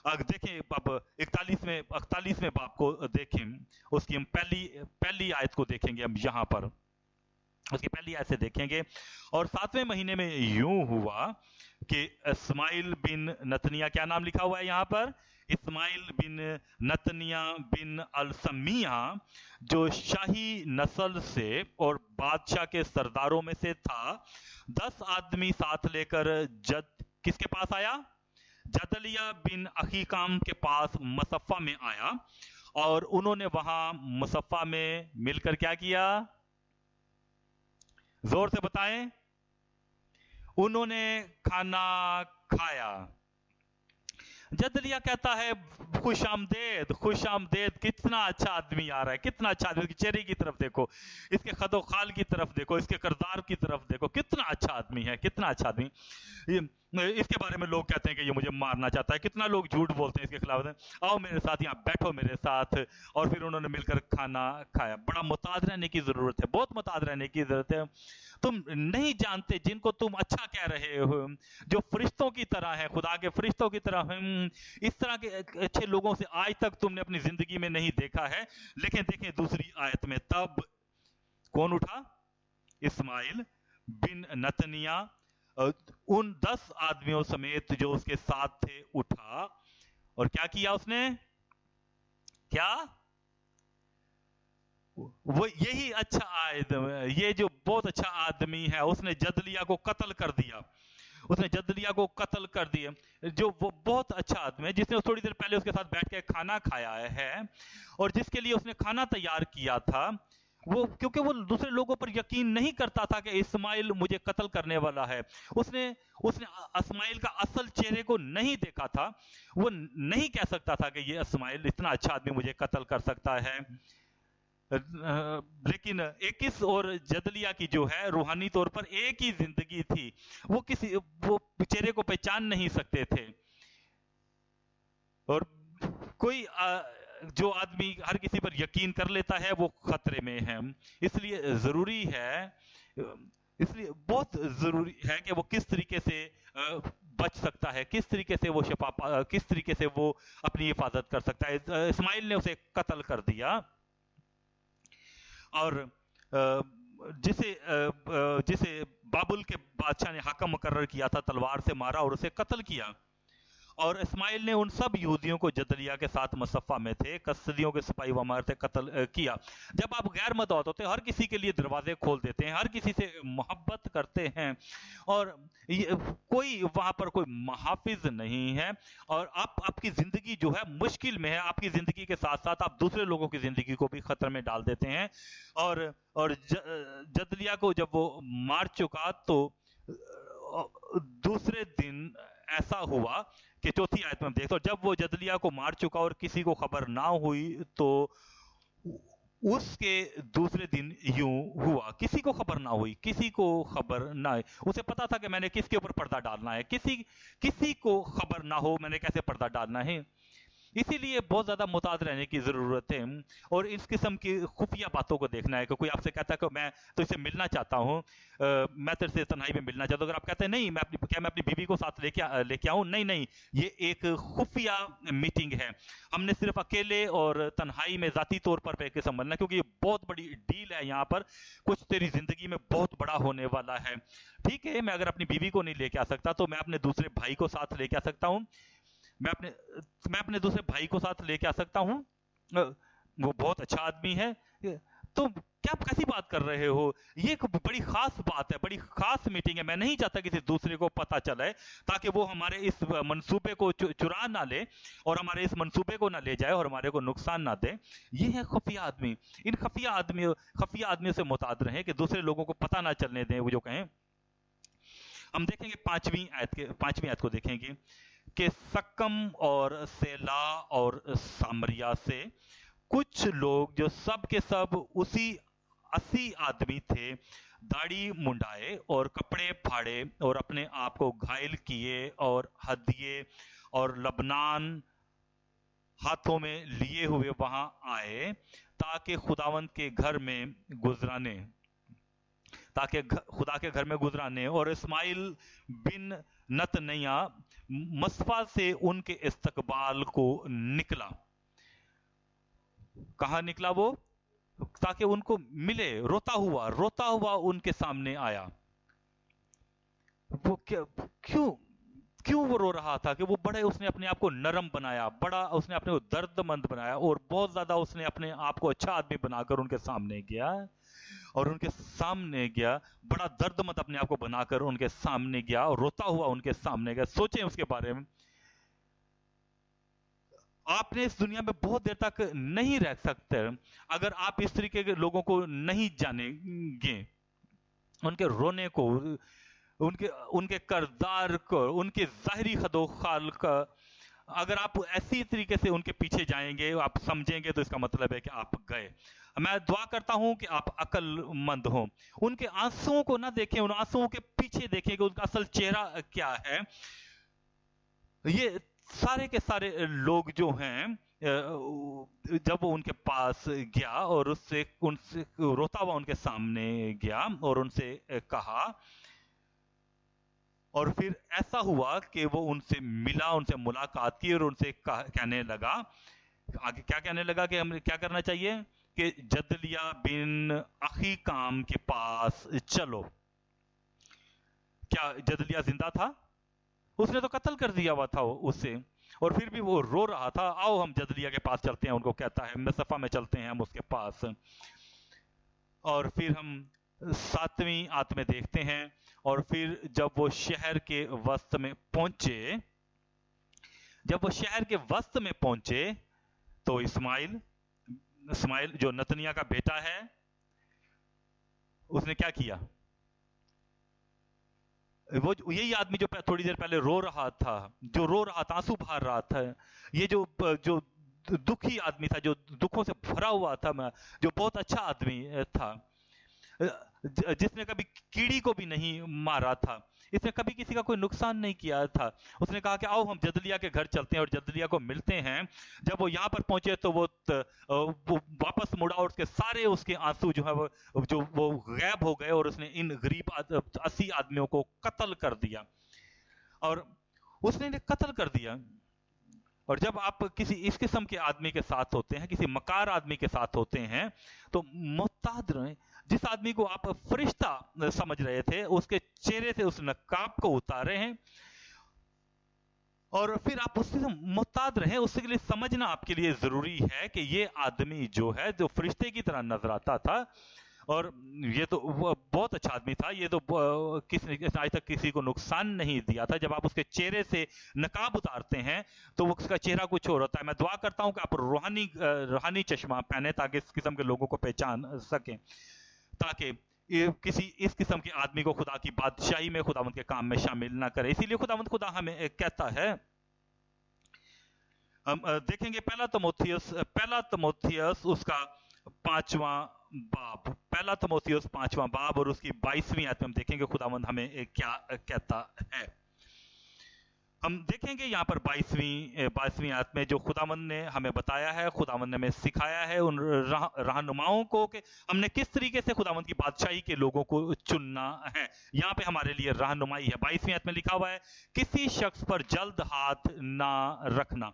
अगर देखें अब 41वें बाब को देखें, उसकी हम पहली आयत को देखेंगे हम यहाँ पर, उसकी पहली आयत से देखेंगे। और 7वें महीने में यूं हुआ कि इस्माइल बिन नतनिया, क्या नाम लिखा हुआ है यहाँ पर? इस्माइल बिन नतनिया बिन अलसमिया, जो शाही नस्ल से और बादशाह के सरदारों में से था, 10 आदमी साथ लेकर किसके पास आया? जदलिया बिन अहीकाम के पास मसफ़ा में आया, और उन्होंने वहां मसफ़ा में मिलकर क्या किया? जोर से बताएं। उन्होंने खाना खाया। जदलिया कहता है खुश आमदेद, खुश आमदेद, कितना अच्छा आदमी आ रहा है, कितना अच्छा आदमी, चेहरे की तरफ देखो, इसके खदो खाल की तरफ देखो, इसके किरदार की तरफ देखो, कितना अच्छा आदमी है, कितना अच्छा आदमी। इसके बारे में लोग कहते हैं कि ये मुझे मारना चाहता है। कितना लोग झूठ बोलते हैं इसके खिलाफ। आओ मेरे साथ, यहाँ बैठो मेरे साथ। और फिर उन्होंने मिलकर खाना खाया। बड़ा मुताद रहने की जरूरत है, बहुत मुताद रहने की जरूरत है। तुम नहीं जानते जिनको तुम अच्छा कह रहे हो, जो फरिश्तों की तरह है, खुदा के फरिश्तों की तरह, इस तरह के अच्छे लोगों से आज तक तुमने अपनी जिंदगी में नहीं देखा है। लेकिन देखें दूसरी आयत में, तब कौन उठा? इस्माइल बिन नतनिया उन 10 आदमियों समेत जो उसके साथ थे उठा, और क्या किया उसने? क्या? वो यही अच्छा आदमी, ये जो बहुत अच्छा आदमी है, उसने जदलिया को कत्ल कर दिया। उसने जदलिया को कत्ल कर दिया, जो वो बहुत अच्छा आदमी है, जिसने थोड़ी देर पहले उसके साथ बैठ के खाना खाया है, और जिसके लिए उसने खाना तैयार किया था। वो क्योंकि वो दूसरे लोगों पर यकीन नहीं करता था कि इस्माइल मुझे कत्ल करने वाला है। उसने इस्माइल का असल चेहरे को नहीं देखा था। वो नहीं कह सकता था कि ये इस्माइल इतना अच्छा आदमी मुझे कत्ल कर सकता है। लेकिन 21 और जदलिया की जो है रूहानी तौर पर एक ही जिंदगी थी। वो चेहरे को पहचान नहीं सकते थे। और कोई जो आदमी हर किसी पर यकीन कर लेता है वो खतरे में है। इसलिए जरूरी है, इसलिए बहुत जरूरी है कि वो किस तरीके से बच सकता है, किस तरीके से वो किस तरीके से वो अपनी हिफाजत कर सकता है। इस्माइल ने उसे कत्ल कर दिया, और जिसे बाबुल के बादशाह ने हाकम मुकर्रर किया था, तलवार से मारा और उसे कत्ल किया। और इस्माइल ने उन सब यहूदियों को जदलिया के साथ मसफ़ा में थे, कसदियों के सिपाही वमार थे, कत्ल किया। जब आप गैर मदौत होते हैं, हर किसी के लिए दरवाजे खोल देते हैं, हर किसी से मोहब्बत करते हैं, और कोई वहां पर कोई मुहाफिज नहीं है, और आपकी जिंदगी जो है मुश्किल में है, आपकी जिंदगी के साथ साथ आप दूसरे लोगों की जिंदगी को भी खतरे में डाल देते हैं। और जदलिया को जब वो मार चुका, तो दूसरे दिन ऐसा हुआ कि चौथी आयत में हम देखते हैं, जब वो जदलिया को मार चुका और किसी को खबर ना हुई, तो उसके दूसरे दिन यूं हुआ, किसी को खबर ना हुई, किसी को खबर ना हुई। उसे पता था कि मैंने किसके ऊपर पर्दा डालना है, किसी को खबर ना हो मैंने कैसे पर्दा डालना है। इसीलिए बहुत ज्यादा मुताद रहने की जरूरत है, और इस किस्म की खुफिया बातों को देखना है। कि कोई आपसे कहता है कि मैं तो इससे मिलना चाहता हूँ, मैं तेरे से तन्हाई में मिलना चाहता हूँ, अगर आप कहते हैं नहीं मैं अपनी बीवी को साथ लेके आऊँ, नहीं, ये एक खुफिया मीटिंग है। हमने सिर्फ अकेले और तन्हाई में जाती तौर पर एक किस्म बनना, क्योंकि ये बहुत बड़ी डील है। यहाँ पर कुछ तेरी जिंदगी में बहुत बड़ा होने वाला है। ठीक है, मैं अगर अपनी बीवी को नहीं लेके आ सकता, तो मैं अपने दूसरे भाई को साथ लेके आ सकता हूँ। मैं अपने दूसरे भाई को साथ लेके आ सकता हूं, वो बहुत अच्छा आदमी है। तो क्या आप कैसी बात कर रहे हो? ये एक बड़ी खास बात है, बड़ी खास मीटिंग है। मैं नहीं चाहता किसी दूसरे को पता चले, ताकि वो हमारे इस मंसूबे को चुरा ना ले, और हमारे इस मंसूबे को ना ले जाए, और हमारे को नुकसान ना दे। ये है खुफिया आदमी। इन खुफिया आदमियों से मुताद रहें कि दूसरे लोगों को पता ना चलने दें वो जो कहें। हम देखेंगे 5वीं आयत को देखेंगे कि सकम और सेला और सामरिया से कुछ लोग, जो सब के सब उसी 80 आदमी थे, दाढ़ी मुंडाए और कपड़े फाड़े और अपने आप को घायल किए और हदिये और लबनान हाथों में लिए हुए वहां आए, ताकि खुदावंत के घर में गुजराने ताकि खुदा के घर में गुजराने। और इस्माइल बिन नतन्याह मस्फा से उनके इस्तकबाल को निकला। कहां निकला वो? ताकि उनको मिले, रोता हुआ उनके सामने आया। वो क्यों वो रो रहा था? कि वो बड़े, उसने अपने आप को नरम बनाया, बड़ा उसने अपने को दर्दमंद बनाया, और बहुत ज्यादा उसने अपने आप को अच्छा आदमी बनाकर उनके सामने गया, बड़ा दर्दमंद अपने आप को बनाकर उनके सामने गया, और रोता हुआ उनके सामने गया। सोचें उसके बारे में। आपने इस दुनिया में बहुत देर तक नहीं रह सकते अगर आप इस तरीके के लोगों को नहीं जानेंगे, उनके रोने को, उनके करदार को, उनके जाहिरी खदोखाल का। अगर आप ऐसी तरीके से उनके पीछे जाएंगे, आप समझेंगे, तो इसका मतलब है कि आप गए। मैं दुआ करता हूं कि आप अक्लमंद हों। उनके आंसुओं को ना देखें, उन आंसुओं के पीछे देखें कि उनका असल चेहरा क्या है। ये सारे के सारे लोग जो हैं, जब वो उनके पास गया और उनसे रोता हुआ उनके सामने गया और उनसे कहा, और फिर ऐसा हुआ कि वो उनसे मिला, उनसे मुलाकात की, और उनसे कहने लगा, आगे क्या कहने लगा कि हमें क्या करना चाहिए? कि जदलिया बिन अहीकाम के पास चलो। क्या जदलिया जिंदा था? उसने तो कत्ल कर दिया हुआ था उससे, और फिर भी वो रो रहा था। आओ हम जदलिया के पास चलते हैं, उनको कहता है। मसफा में चलते हैं हम उसके पास, और फिर हम 7वीं आयत में देखते हैं। और फिर जब वो शहर के वस्त में पहुंचे, तो इस्माइल जो नतन्याह का बेटा है, उसने क्या किया? वो यही आदमी जो थोड़ी देर पहले रो रहा था, आंसू बहा रहा था, ये जो दुखी आदमी था, जो दुखों से भरा हुआ था, जो बहुत अच्छा आदमी था, जिसने कभी कीड़ी को भी नहीं मारा था, इसने कभी किसी का कोई नुकसान नहीं किया था। उसने कहा कि आओ हम जदलिया के घर चलते हैं और जदलिया को मिलते हैं। जब वो यहाँ पर पहुंचे तो वो वापस मुड़ा, और उसके आंसू जो है वो गायब हो गए, और उसने इन गरीब 80 आदमियों को कत्ल कर दिया, और उसने इन्हें कत्ल कर दिया। और जब आप किसी इस किस्म के आदमी के साथ होते हैं, किसी मकार आदमी के साथ होते हैं, तो मुहताद रहें। जिस आदमी को आप फरिश्ता समझ रहे थे, उसके चेहरे से उस नकाब को उतारे हैं, और फिर आप उससे मुहताद रहें। उसके लिए समझना आपके लिए जरूरी है कि ये आदमी जो है, जो फरिश्ते की तरह नजर आता था, और ये तो बहुत अच्छा आदमी था, ये तो किसी आज तक किसी को नुकसान नहीं दिया था। जब आप उसके चेहरे से नकाब उतारते हैं तो उसका चेहरा कुछ और होता है। मैं दुआ करता हूं कि आप रूहानी चश्मा पहने, ताकि इस किस्म के लोगों को पहचान सकें, ताकि किसी इस किस्म के आदमी को खुदा की बादशाही में, खुदावंद के काम में शामिल ना करे। इसीलिए खुदा हमें कहता है, हम देखेंगे पहला तमोथियस उसका 5वां बाब और उसकी 22वीं आयत में हम देखेंगे खुदावंद हमें क्या कहता है। हम देखेंगे यहाँ पर 22वीं आयत में जो खुदावंद ने हमें बताया है, खुदावंद ने हमें सिखाया है उन रहनुमाओं को कि हमने किस तरीके से खुदावंद की बादशाही के लोगों को चुनना है। यहाँ पे हमारे लिए रहनुमाई है। 22वीं आयत में लिखा हुआ है, किसी शख्स पर जल्द हाथ ना रखना,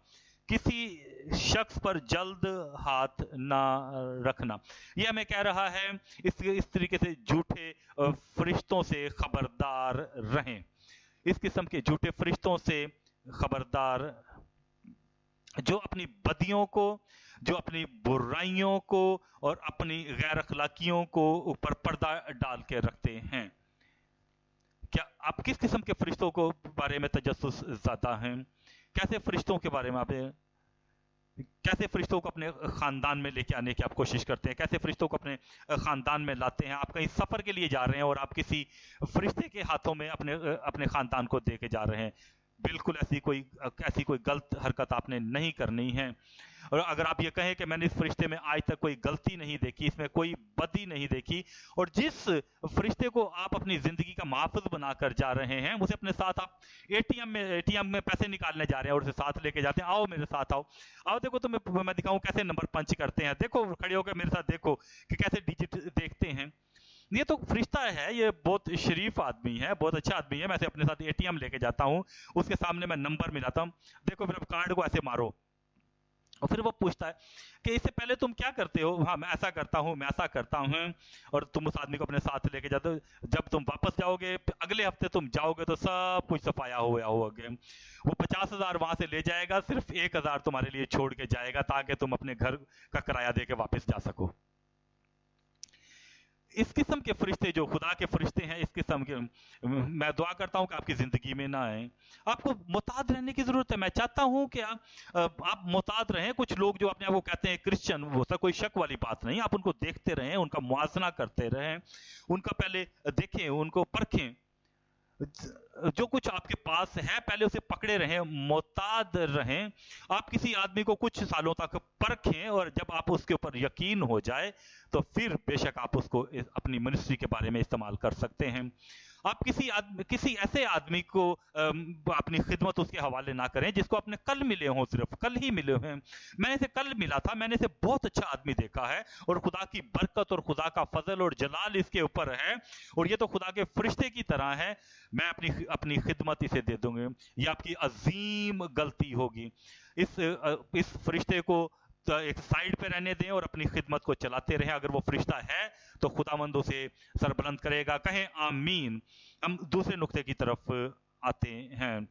किसी शख्स पर जल्द हाथ ना रखना। यह हमें कह रहा है इस तरीके से झूठे फरिश्तों से खबरदार रहें। इस किस्म के झूठे फरिश्तों से खबरदार, जो अपनी बदियों को, जो अपनी बुराइयों को और अपनी गैर अखलाकियों को ऊपर पर्दा डाल के रखते हैं। क्या आप किस किस्म के फरिश्तों को बारे में तजस्सुस ज़्यादा हैं? कैसे फरिश्तों के बारे में आप, कैसे फरिश्तों को अपने खानदान में लेके आने की आप कोशिश करते हैं? कैसे फरिश्तों को अपने खानदान में लाते हैं? आप कहीं सफर के लिए जा रहे हैं और आप किसी फरिश्ते के हाथों में अपने खानदान को दे के जा रहे हैं। बिल्कुल ऐसी कोई गलत हरकत आपने नहीं करनी है। और अगर आप ये कहें कि मैंने इस फरिश्ते में आज तक कोई गलती नहीं देखी, इसमें कोई बदी नहीं देखी, और जिस फरिश्ते को आप अपनी जिंदगी का मुहाफिज बनाकर जा रहे हैं, उसे अपने साथ आप एटीएम में पैसे निकालने जा रहे हैं और उसे साथ लेके जाते हैं, आओ मेरे साथ आओ देखो तुम्हें मैं दिखाऊं कैसे नंबर पंच करते हैं, देखो खड़े होकर मेरे साथ देखो कि कैसे डिजिट देखते हैं। ये तो फरिश्ता है, ये बहुत शरीफ आदमी है, बहुत अच्छा आदमी है। मैं ऐसे अपने साथ एटीएम लेके जाता हूँ, उसके सामने मैं नंबर मिलाता हूँ, देखो फिर अब कार्ड को ऐसे मारो, और फिर वो पूछता है कि इससे पहले तुम क्या करते हो? हाँ, मैं ऐसा करता हूँ, मैं ऐसा करता हूँ। और तुम उस आदमी को अपने साथ लेके जाते हो। जब तुम वापस जाओगे, अगले हफ्ते तुम जाओगे तो सब कुछ सफाया हुआ होगा। वो 50,000 वहां से ले जाएगा, सिर्फ 1,000 तुम्हारे लिए छोड़ के जाएगा, ताकि तुम अपने घर का किराया दे के वापस जा सको। इस किस्म के फरिश्ते जो खुदा के फरिश्ते हैं, इस किस्म के, मैं दुआ करता हूं कि आपकी जिंदगी में ना आए। आपको मुताद रहने की जरूरत है। मैं चाहता हूं कि आप मुताद रहें। कुछ लोग जो अपने आप को कहते हैं क्रिश्चियन, वो सब कोई शक वाली बात नहीं, आप उनको देखते रहें, उनका मुआजना करते रहें, उनका पहले देखें, उनको परखें। जो कुछ आपके पास है पहले उसे पकड़े रहें, मुताद रहें। आप किसी आदमी को कुछ सालों तक परखें, और जब आप उसके ऊपर यकीन हो जाए तो फिर बेशक आप उसको अपनी मिनिस्ट्री के बारे में इस्तेमाल कर सकते हैं। आप किसी ऐसे आदमी को अपनी खिदमत उसके हवाले ना करें जिसको आपने कल मिले हों, सिर्फ कल ही मिले हैं। मैंने इसे कल मिला था, मैंने इसे बहुत अच्छा आदमी देखा है, और खुदा की बरकत और खुदा का फजल और जलाल इसके ऊपर है, और ये तो खुदा के फरिश्ते की तरह है। मैं अपनी खिदमत इसे दे दूंगी। ये आपकी अजीम गलती होगी। इस फरिश्ते को तो एक साइड पे रहने दें और अपनी खिदमत को चलाते रहें। अगर वो फरिश्ता है तो खुदावंद उसे सरबुलंद करेगा। कहें आमीन। हम दूसरे नुक्ते की तरफ आते हैं।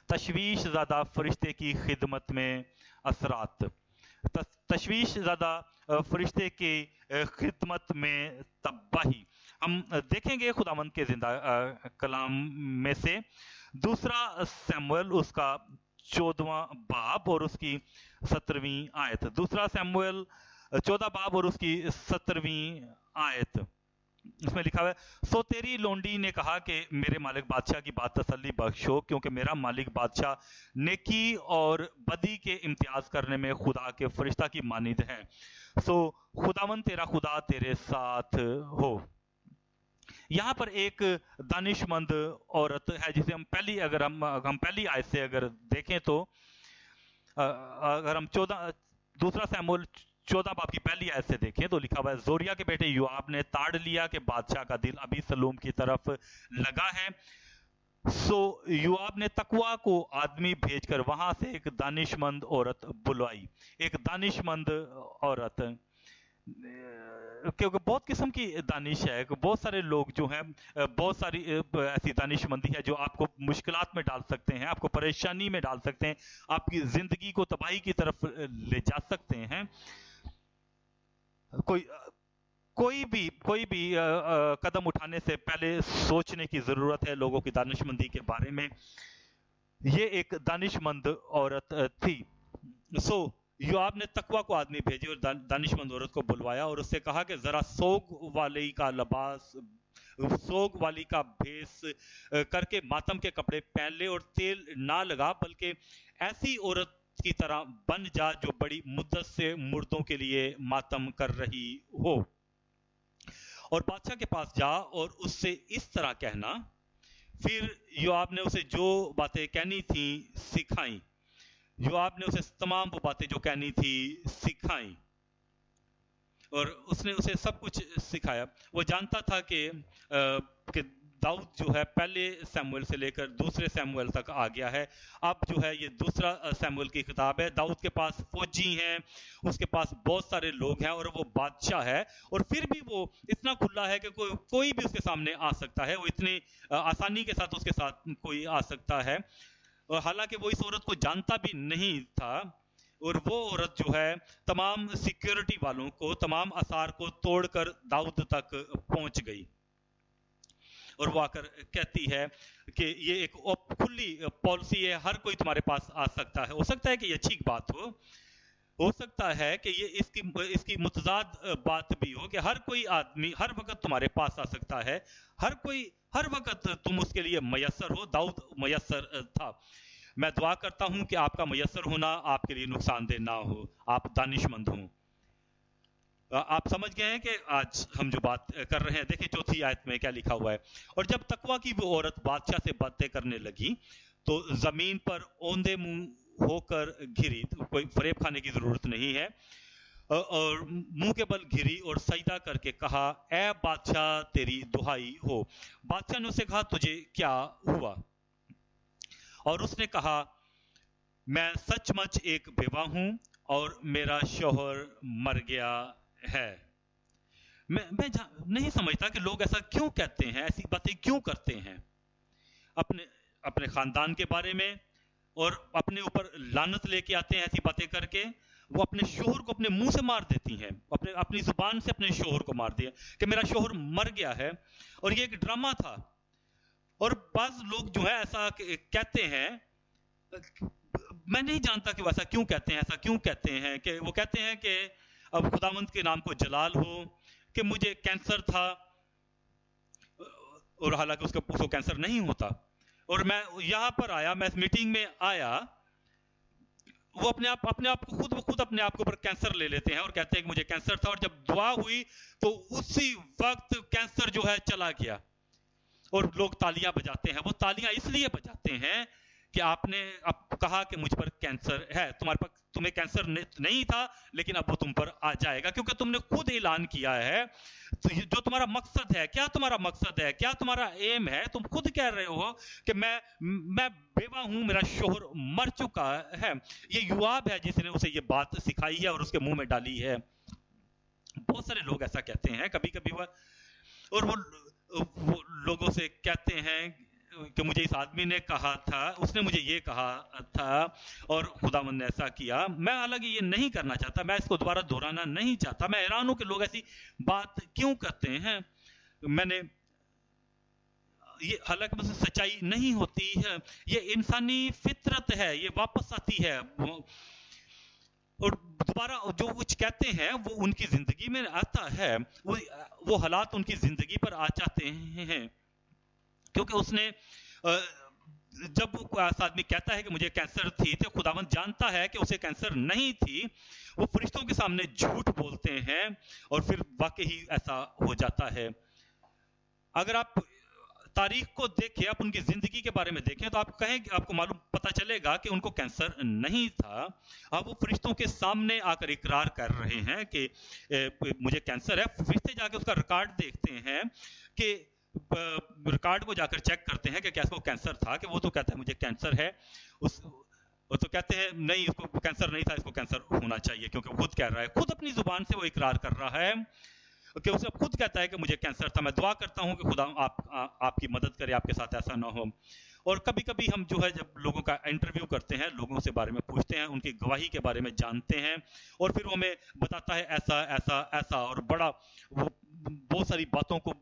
तशवीश ज़्यादा फरिश्ते की खिदमत में असरात। तशवीश ज़्यादा फरिश्ते की खिदमत में तबाही। हम देखेंगे खुदावंद के जिंदा कलाम में से दूसरा सैमुएल उसका 14वां बाब और उसकी 17वीं आयत। दूसरा सैमुएल 14 बाब और उसकी 17वीं आयत, इसमें लिखा हुआ है, सो तेरी लोंडी ने कहा कि मेरे मालिक बादशाह की बात तसल्ली बख्शो, क्योंकि मेरा मालिक बादशाह नेकी और बदी के इम्तियाज करने में खुदा के फरिश्ता की मानिद है। सो खुदावन तेरा खुदा तेरे साथ हो। यहाँ पर एक दानिशमंद औरत है जिसे हम पहली आयत से अगर देखें तो अगर हम दूसरा सैमुएल 14 बाब की पहली आयत से देखें तो लिखा हुआ है, जोरिया के बेटे योआब ने ताड़ लिया कि बादशाह का दिल अभी सलूम की तरफ लगा है। सो योआब ने तकवा को आदमी भेजकर वहां से एक दानिशमंद औरत बुलवाई। एक दानिशमंद औरत, क्योंकि बहुत किस्म की दानिश है, बहुत सारे लोग जो हैं, बहुत सारी ऐसी दानिशमंदी है जो आपको मुश्किलात में डाल सकते हैं, आपको परेशानी में डाल सकते हैं, आपकी जिंदगी को तबाही की तरफ ले जा सकते हैं। कोई भी कदम उठाने से पहले सोचने की जरूरत है लोगों की दानिशमंदी के बारे में। ये एक दानिशमंद औरत थी। सो योआब ने तकवा को आदमी भेजे और दानिशमंद औरत को बुलवाया और उससे कहा कि जरा सोग वाली का भेस करके मातम के कपड़े पहन ले और तेल ना लगा, बल्कि ऐसी औरत की तरह बन जा जो बड़ी मुद्दत से मुर्दों के लिए मातम कर रही हो, और बादशाह के पास जा और उससे इस तरह कहना। फिर योआब ने उसे जो बातें कहनी थी सिखाई। योआब ने उसे तमाम वो बातें जो कहनी थी सिखाई और उसने उसे सब कुछ सिखाया। वो जानता था कि दाऊद जो है पहले सैमुएल से लेकर दूसरे सैमुएल तक आ गया है। अब जो है ये दूसरा सैमुएल की किताब है। दाऊद के पास फौजी हैं, उसके पास बहुत सारे लोग हैं और वो बादशाह है, और फिर भी वो इतना खुला है कि कोई भी उसके सामने आ सकता है। वो इतनी आसानी के साथ उसके साथ कोई आ सकता है, और हालांकि वो इस औरत को जानता भी नहीं था। और वो औरत जो है तमाम सिक्योरिटी वालों को, तमाम आसार को तोड़कर दाऊद तक पहुंच गई, और वो आकर कहती है कि ये एक खुली पॉलिसी है, हर कोई तुम्हारे पास आ सकता है। हो सकता है कि ये अच्छी बात हो सकता है कि ये इसकी मुतजाद बात भी हो कि हर कोई आदमी हर वक्त तुम्हारे पास आ सकता है, हर कोई हर वक्त तुम उसके लिए मयसर हो। दाऊद मयसर था। मैं दुआ करता हूं कि आपका मयसर होना आपके लिए नुकसानदेह ना हो, आप दानिशमंद हों। आप समझ गए हैं कि आज हम जो बात कर रहे हैं। देखिए चौथी आयत में क्या लिखा हुआ है, और जब तकवा की वो औरत बादशाह से बातें करने लगी तो जमीन पर औंधे मुंह होकर घिरी। कोई फरेब खाने की जरूरत नहीं है। और मुंह के बल घिरी और सजदा करके कहा, ए बादशाह तेरी दुहाई हो। बादशाह ने उससे कहा, तुझे क्या हुआ? और उसने कहा, मैं सचमुच एक बेवा हूं और मेरा शौहर मर गया है। मैं नहीं समझता कि लोग ऐसा क्यों कहते हैं, ऐसी बातें क्यों करते हैं अपने अपने खानदान के बारे में, और अपने ऊपर लानत लेके आते हैं ऐसी बातें करके। वो अपने शोहर को अपने मुंह से मार देती हैं, अपनी जुबान से अपने शोहर को मार दिया कि मेरा शोहर मर गया है, और ये एक ड्रामा था। और बाज लोग जो है ऐसा कहते हैं, मैं नहीं जानता कि वो ऐसा क्यों कहते हैं। ऐसा क्यों कहते हैं कि वो कहते हैं कि अब खुदावंद के नाम को जलाल हो, कि मुझे कैंसर था, और हालांकि उसको कैंसर नहीं होता। और मैं यहां पर आया, मैं इस मीटिंग में आया, वो अपने आप को खुद अपने आप के ऊपर कैंसर ले लेते हैं और कहते हैं कि मुझे कैंसर था, और जब दुआ हुई तो उसी वक्त कैंसर जो है चला गया। और लोग तालियां बजाते हैं। वो तालियां इसलिए बजाते हैं कि आपने कहा कि मुझ पर कैंसर है, तुम्हें कैंसर नहीं था, लेकिन अब वो तुम पर आ जाएगा, क्योंकि तुमने खुद ऐलान किया है। तो जो तुम्हारा मकसद है, क्या तुम्हारा मकसद है, क्या तुम्हारा एम है? तुम खुद कह रहे हो कि मैं बेवा हूं, मेरा शोहर मर चुका है। ये युवाब है जिसने उसे ये बात सिखाई है और उसके मुंह में डाली है। बहुत सारे लोग ऐसा कहते हैं कभी कभी, और वो लोगों से कहते हैं कि मुझे इस आदमी ने कहा था, उसने मुझे ये कहा था, और खुदावंद ने ऐसा किया। मैं हालांकि ये नहीं करना चाहता, मैं इसको दोबारा दोहराना नहीं चाहता। मैं हैरान हूं कि लोग ऐसी बात क्यों करते हैं। मैंने ये, हालांकि मुझसे सच्चाई नहीं होती है, ये इंसानी फितरत है, ये वापस आती है। और दोबारा जो कुछ कहते हैं वो उनकी जिंदगी में आता है, वो हालात उनकी जिंदगी पर आ जाते हैं। क्योंकि उसने जब वो आदमी कहता है कि मुझे कैंसर थी, तो खुदावंद जानता है कि उसे कैंसर नहीं थी। वो फरिश्तों के सामने झूठ बोलते हैं, और फिर वाकई ही ऐसा हो जाता है। अगर आप तारीख को देखें, आप उनकी जिंदगी के बारे में देखें, तो आप कहें कि आपको मालूम पता चलेगा कि उनको कैंसर नहीं था। अब वो फरिश्तों के सामने आकर इकरार कर रहे हैं कि मुझे कैंसर है। फरिश्ते जाके उसका रिकॉर्ड देखते हैं, कि रिकॉर्ड को जाकर चेक करते हैं कि क्या इसको कैंसर था, कि वो तो कहता है मुझे कैंसर है। वो तो कहते हैं नहीं, इसको कैंसर नहीं था, इसको कैंसर होना चाहिए, क्योंकि वो खुद कह रहा है, खुद अपनी जुबान से वो इकरार कर रहा है कि उसे खुद कहता है कि मुझे कैंसर था। मैं दुआ करता हूं कि खुदा आपकी मदद करे, आपके साथ ऐसा ना हो। और कभी कभी हम जो है, जब लोगों का इंटरव्यू करते हैं, लोगों से बारे में पूछते हैं, उनकी गवाही के बारे में जानते हैं, और फिर वो हमें बताता है ऐसा ऐसा ऐसा, और बड़ा वो बहुत सारी बातों को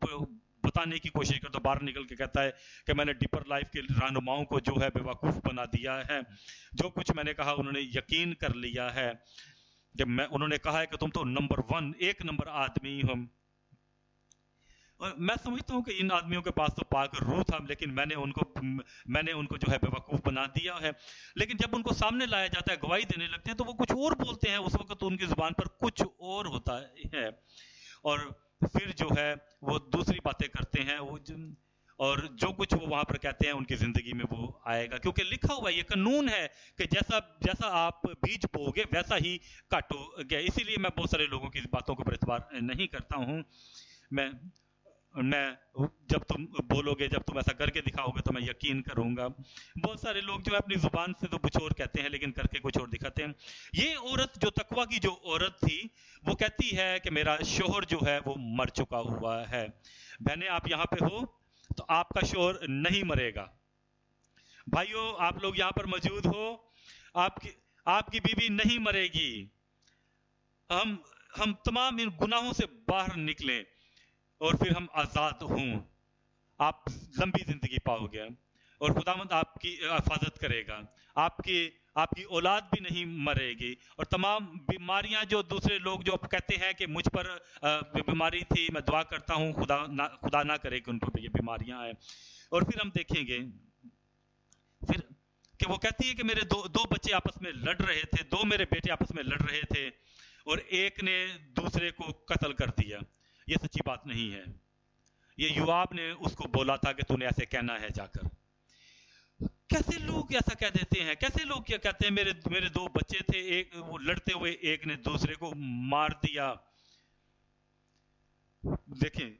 बताने की कोशिश करता, बाहर निकल के कहता है कि मैंने डीपर लाइफ के रहनुमाओं को जो है बेवकूफ़ बना दिया है। जो कुछ मैंने कहा उन्होंने यकीन कर लिया है। जब उन्होंने कहा है कि तुम तो नंबर 1, 1 नंबर आदमी हो। और मैं समझता हूँ कि इन आदमियों के पास तो पाक रूह था, लेकिन मैंने उनको जो है बेवकूफ़ बना दिया है। लेकिन जब उनको सामने लाया जाता है, गवाही देने लगते हैं, तो वो कुछ और बोलते हैं। उस वक्त तो उनकी जुबान पर कुछ और होता है, और फिर जो है वो दूसरी बातें करते हैं। और जो कुछ वो वहां पर कहते हैं, उनकी जिंदगी में वो आएगा, क्योंकि लिखा हुआ ये कानून है कि जैसा आप बीज बोगे वैसा ही काटोगे। इसीलिए मैं बहुत सारे लोगों की बातों को एतबार नहीं करता हूँ। मैं जब तुम बोलोगे, जब तुम ऐसा करके दिखाओगे, तो मैं यकीन करूंगा। बहुत सारे लोग जो है अपनी जुबान से तो कुछ और कहते हैं, लेकिन करके कुछ और दिखाते हैं। ये औरत, जो तकवा की जो औरत थी, वो कहती है कि मेरा शोहर जो है वो मर चुका हुआ है। बहने, आप यहाँ पे हो तो आपका शोहर नहीं मरेगा। भाइयों, आप लोग यहाँ पर मौजूद हो, आपकी बीवी नहीं मरेगी। हम तमाम इन गुनाहों से बाहर निकलें और फिर हम आजाद हों। आप लंबी जिंदगी पाओगे, और खुदावंद आपकी हिफाजत करेगा। आपकी औलाद भी नहीं मरेगी। और तमाम बीमारियां जो दूसरे लोग जो कहते हैं कि मुझ पर बीमारी थी, मैं दुआ करता हूं खुदा ना करे कि उन पर ये बीमारियां आए। और फिर हम देखेंगे फिर कि वो कहती है कि मेरे दो बच्चे आपस में लड़ रहे थे, 2 मेरे बेटे आपस में लड़ रहे थे, और एक ने दूसरे को कत्ल कर दिया। ये सच्ची बात नहीं है। ये युवाब ने उसको बोला था कि तूने ऐसे कहना है जाकर। कैसे लोग ऐसा कह देते हैं, कैसे लोग क्या कहते हैं, मेरे मेरे दो बच्चे थे, एक वो लड़ते हुए एक ने दूसरे को मार दिया। देखें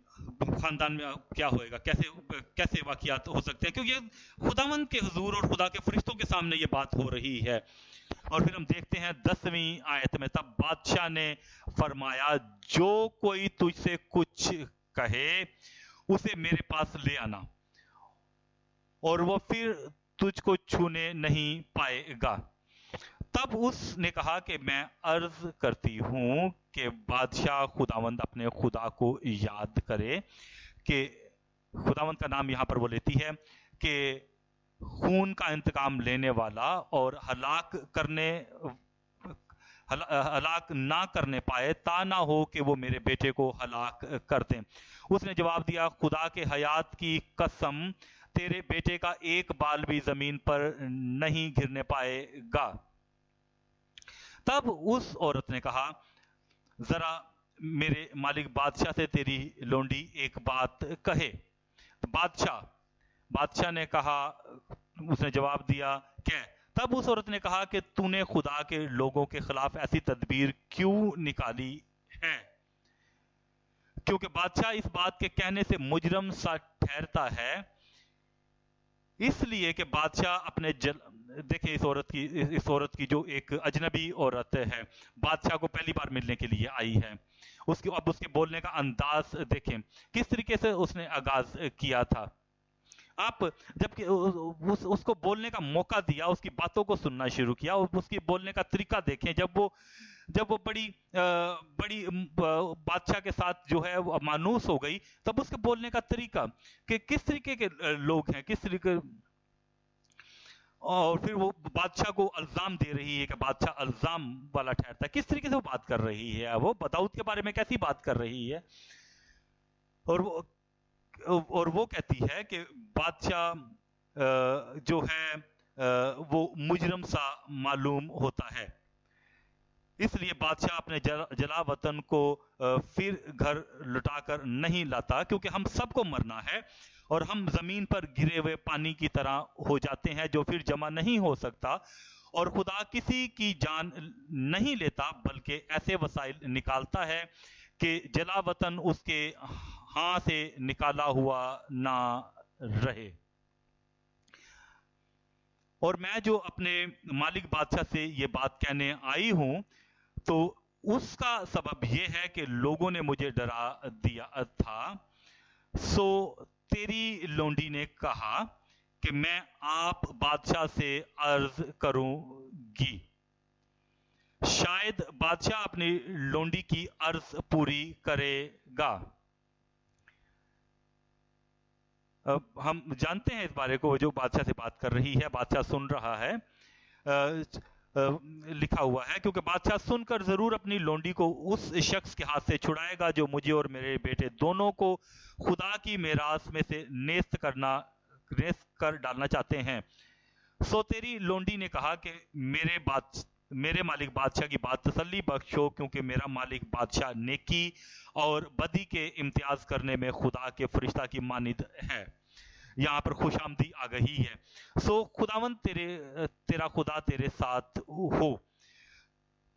खानदान में क्या होएगा, कैसे कैसे वाकयात हो सकते हैं, क्योंकि खुदावंद के हुजूर और खुदा के फरिश्तों के सामने ये बात हो रही है। और फिर हम देखते हैं 10वीं आयत में, तब बादशाह ने फरमाया, जो कोई तुझसे कुछ कहे उसे मेरे पास ले आना, और वो फिर तुझको छूने नहीं पाएगा। तब उसने कहा कि मैं अर्ज करती हूं कि बादशाह खुदावंद अपने खुदा को याद करे, कि खुदावंद का नाम यहां पर वो लेती है कि खून का इंतकाम लेने वाला और हलाक ना करने पाए, ता ना हो कि वो मेरे बेटे को हलाक कर दें। उसने जवाब दिया, खुदा के हयात की कसम, तेरे बेटे का एक बाल भी जमीन पर नहीं गिरने पाएगा। तब उस औरत ने कहा, जरा मेरे मालिक बादशाह से तेरी लोंडी एक बात कहे। तो बादशाह ने कहा, उसने जवाब दिया, कह। तब उस औरत ने कहा कि तूने खुदा के लोगों के खिलाफ ऐसी तदबीर क्यों निकाली है? क्योंकि बादशाह इस बात के कहने से मुजरम सा ठहरता है, इसलिए कि बादशाह अपने देखिए इस औरत की जो एक अजनबी औरत है, बादशाह को पहली बार मिलने के लिए आई है। अब उसके बोलने का अंदाज देखें, किस तरीके से उसने आगाज किया था। आप जबकि उसको बोलने का मौका दिया, उसकी बातों को सुनना शुरू किया, और उसकी बोलने का तरीका देखें। जब वो बड़ी बादशाह के साथ जो है वो मानूस हो गई, तब उसके बोलने का तरीका कि किस तरीके के लोग हैं, किस तरीके, और फिर वो बादशाह को अल्जाम दे रही है कि बादशाह अल्जाम वाला ठहरता है। किस तरीके से वो बात कर रही है, वो दाऊद के बारे में कैसी बात कर रही है। और वो कहती है कि बादशाह जो है वो मुजरम सा मालूम होता है, इसलिए बादशाह अपने जला वतन को फिर घर लुटाकर नहीं लाता, क्योंकि हम सबको मरना है और हम जमीन पर गिरे हुए पानी की तरह हो जाते हैं जो फिर जमा नहीं हो सकता। और खुदा किसी की जान नहीं लेता, बल्कि ऐसे वसाइल निकालता है कि जला वतन उसके हाथ से निकाला हुआ ना रहे। और मैं जो अपने मालिक बादशाह से ये बात कहने आई हूं, तो उसका सबब यह है कि लोगों ने मुझे डरा दिया था। सो तेरी लोंडी ने कहा कि मैं आप बादशाह से अर्ज करूंगी। शायद बादशाह अपनी लोंडी की अर्ज पूरी करेगा। हम जानते हैं इस बारे को, जो बादशाह से बात कर रही है, बादशाह सुन रहा है, लिखा हुआ है, क्योंकि बादशाह सुनकर जरूर अपनी लोंडी को उस शख्स के हाथ से छुड़ाएगा जो मुझे और मेरे बेटे दोनों को खुदा की मेरास में से नेस्त कर डालना चाहते हैं। सो तेरी लोंडी ने कहा कि मेरे मालिक बादशाह की बात तसल्ली बख्शो, क्योंकि मेरा मालिक बादशाह नेकी और बदी के इम्तियाज करने में खुदा के फरिश्ता की मानिद है। यहाँ पर खुशामदी आ गई है। सो खुदावंद तेरा खुदा तेरे साथ हो,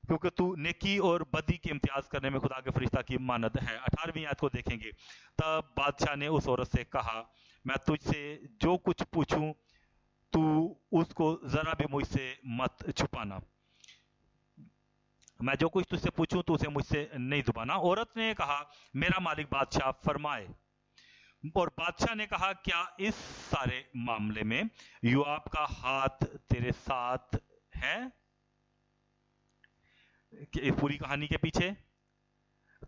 क्योंकि तू नेकी और बदी के इम्तियाज करने में खुदा के फरिश्ता की मानद है। 18वीं आयत को देखेंगे। तब बादशाह ने उस औरत से कहा, मैं तुझसे जो कुछ पूछूं तू उसको जरा भी मुझसे मत छुपाना। मैं जो कुछ तुझसे पूछूं तो उसे मुझसे नहीं छुपाना। औरत ने कहा, मेरा मालिक बादशाह फरमाए। और बादशाह ने कहा, क्या इस सारे मामले में योआब का हाथ तेरे साथ है? कि पूरी कहानी के पीछे,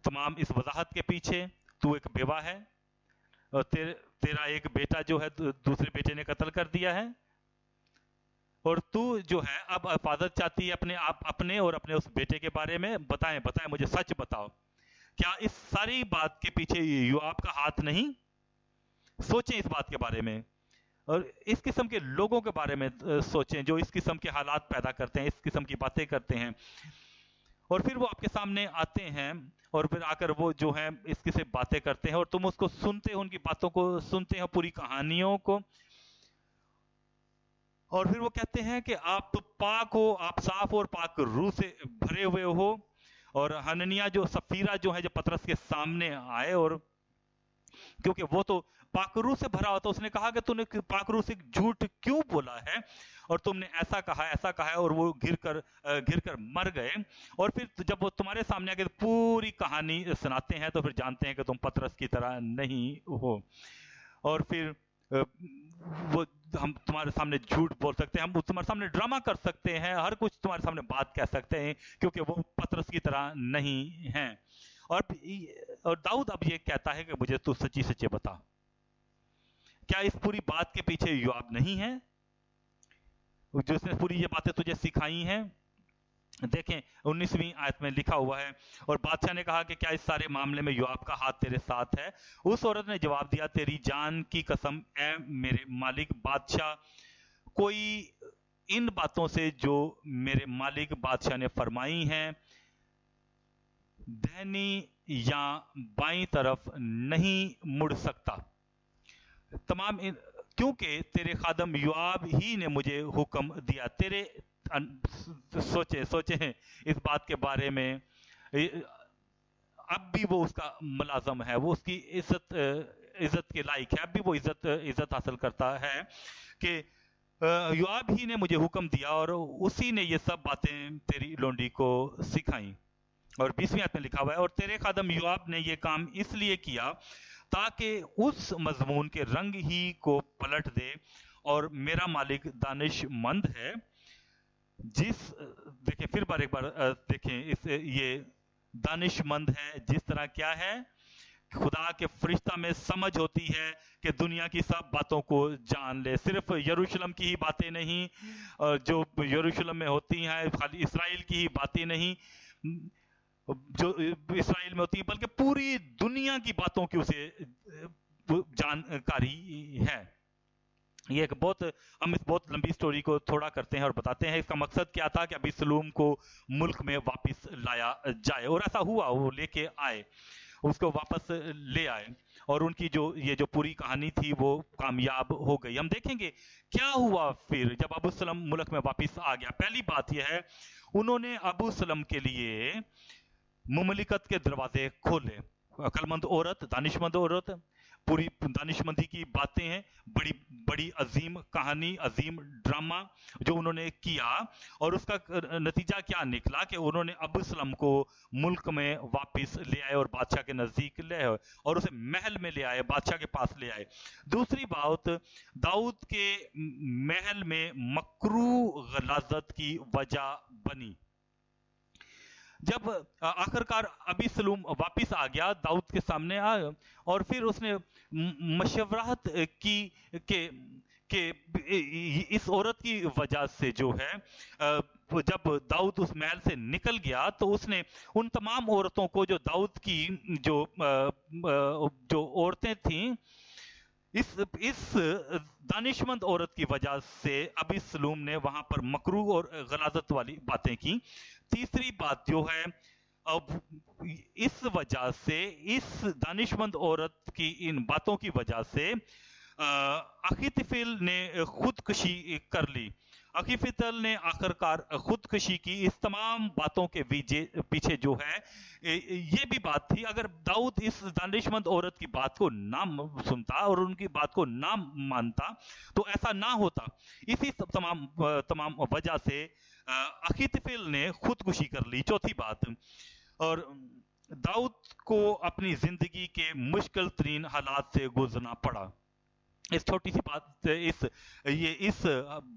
तमाम इस वजाहत के पीछे, तू एक बेवा है और तेरा एक बेटा जो है दूसरे बेटे ने कत्ल कर दिया है, और तू जो है अब हिफाजत चाहती है अपने और अपने उस बेटे के बारे में। बताएं मुझे, सच बताओ, क्या इस सारी बात के पीछे योआब का हाथ नहीं? सोचें इस बात के बारे में, और इस किस्म के लोगों के बारे में सोचें जो इस किस्म के हालात पैदा करते हैं, इस किस्म की बातें करते हैं, और फिर वो आपके सामने आते हैं और फिर आकर वो जो है इस किस्म बातें करते हैं, और तुम उसको सुनते हो, उनकी बातों को सुनते हो, पूरी कहानियों को, اور پھر وہ کہتے ہیں کہ آپ پاک ہو، آپ صاف اور پاک روح سے بھرے ہوئے ہو. اور ہننیا جو سفیرہ جو ہے، جب پطرس کے سامنے آئے، اور کیونکہ وہ تو پاک روح سے بھرا ہوتا، اس نے کہا کہ تم نے پاک روح سے جھوٹ کیوں بولا ہے، اور تم نے ایسا کہا ہے، اور وہ گر کر مر گئے. اور پھر جب وہ تمہارے سامنے آ کے پوری کہانی سناتے ہیں، تو پھر جانتے ہیں کہ تم پطرس کی طرح نہیں ہو. اور پھر وہ ہم تمہارے سامنے جھوٹ بول سکتے ہیں، ہم تمہارے سامنے ڈرامہ کر سکتے ہیں، ہر کچھ تمہارے سامنے بات کہہ سکتے ہیں، کیونکہ وہ پطرس کی طرح نہیں ہیں. اور داؤد اب یہ کہتا ہے کہ مجھے تو سچی سچے بتا، کیا اس پوری بات کے پیچھے یوآب نہیں ہے جو اس نے پوری یہ باتیں تجھے سکھائی ہیں؟ دیکھیں 19ویں آیت میں لکھا ہوا ہے، اور بادشاہ نے کہا کہ کیا اس سارے معاملے میں یوآب کا ہاتھ تیرے ساتھ ہے؟ اس عورت نے جواب دیا، تیری جان کی قسم اے میرے مالک بادشاہ، کوئی ان باتوں سے جو میرے مالک بادشاہ نے فرمائی ہیں دہنی یا بائیں طرف نہیں مڑ سکتا، کیونکہ تیرے خادم یوآب ہی نے مجھے حکم دیا. سوچیں اس بات کے بارے میں. اب بھی وہ اس کا ملازم ہے، وہ اس کی عزت کے لائق ہے، اب بھی وہ عزت حاصل کرتا ہے کہ یوآب ہی نے مجھے حکم دیا اور اسی نے یہ سب باتیں تیری لونڈی کو سکھائیں. اور 20ویں آیت میں لکھا ہوا ہے، اور تیرے خادم یوآب نے یہ کام اس لیے کیا تاکہ اس مضمون کے رنگ ہی کو پلٹ دے، اور میرا مالک دانش مند ہے دیکھیں پھر ایک بار دیکھیں یہ دانش مند ہے جس طرح کیا ہے، خدا کے فرشتہ میں سمجھ ہوتی ہے کہ دنیا کی سب باتوں کو جان لے، صرف یروشلم کی ہی باتیں نہیں جو یروشلم میں ہوتی ہیں، خالی اسرائیل کی ہی باتیں نہیں جو اسرائیل میں ہوتی ہیں، بلکہ پوری دنیا کی باتوں کی اسے جانکاری ہے. یہ ایک ہم اس بہت لمبی سٹوری کو تھوڑا کرتے ہیں اور بتاتے ہیں اس کا مقصد کیا تھا کہ ابیسلوم کو ملک میں واپس لایا جائے، اور ایسا ہوا، وہ لے کے آئے، اس کو واپس لے آئے، اور ان کی یہ جو پوری کہانی تھی وہ کامیاب ہو گئی. ہم دیکھیں گے کیا ہوا پھر جب ابو سلم ملک میں واپس آ گیا. پہلی بات یہ ہے، انہوں نے ابو سلم کے لیے مملکت کے دروازے کھولے. عقلمند عورت، دانشمند عورت، پوری دانشمندی کی باتیں ہیں، بڑی بڑی عظیم کہانی، عظیم ڈرامہ جو انہوں نے کیا، اور اس کا نتیجہ کیا نکلا کہ انہوں نے ابو سلم کو ملک میں واپس لے آئے اور بادشاہ کے نزدیک لے آئے اور اسے محل میں لے آئے، بادشاہ کے پاس لے آئے. دوسری بات، داؤد کے محل میں مکروہ غلاظت کی وجہ بنی. جب آخرکار ابیسلوم واپس آ گیا، داؤد کے سامنے آیا، اور پھر اس نے مشورت کی کہ اس عورت کی وجہ سے جو ہے جب داؤد اس محل سے نکل گیا تو اس نے ان تمام عورتوں کو جو داؤد کی جو عورتیں تھیں، اس دانشمند عورت کی وجہ سے ابیسلوم نے وہاں پر مکروہ اور غلاظت والی باتیں کی. تیسری بات جو ہے، اب اس وجہ سے، اس دانشمند عورت کی ان باتوں کی وجہ سے اخیتوفیل نے خودکشی کر لی. اخیتوفیل نے آخرکار خودکشی کی. اس تمام باتوں کے پیچھے جو ہے یہ بھی بات تھی، اگر داؤد اس دانشمند عورت کی بات کو نہ سنتا اور ان کی بات کو نہ مانتا تو ایسا نہ ہوتا. اسی تمام وجہ سے اخیتوفیل نے خودکشی کر لی. چوتھی بات، اور داؤد کو اپنی زندگی کے مشکل ترین حالات سے گزرنا پڑا. اس چھوٹی سی بات، اس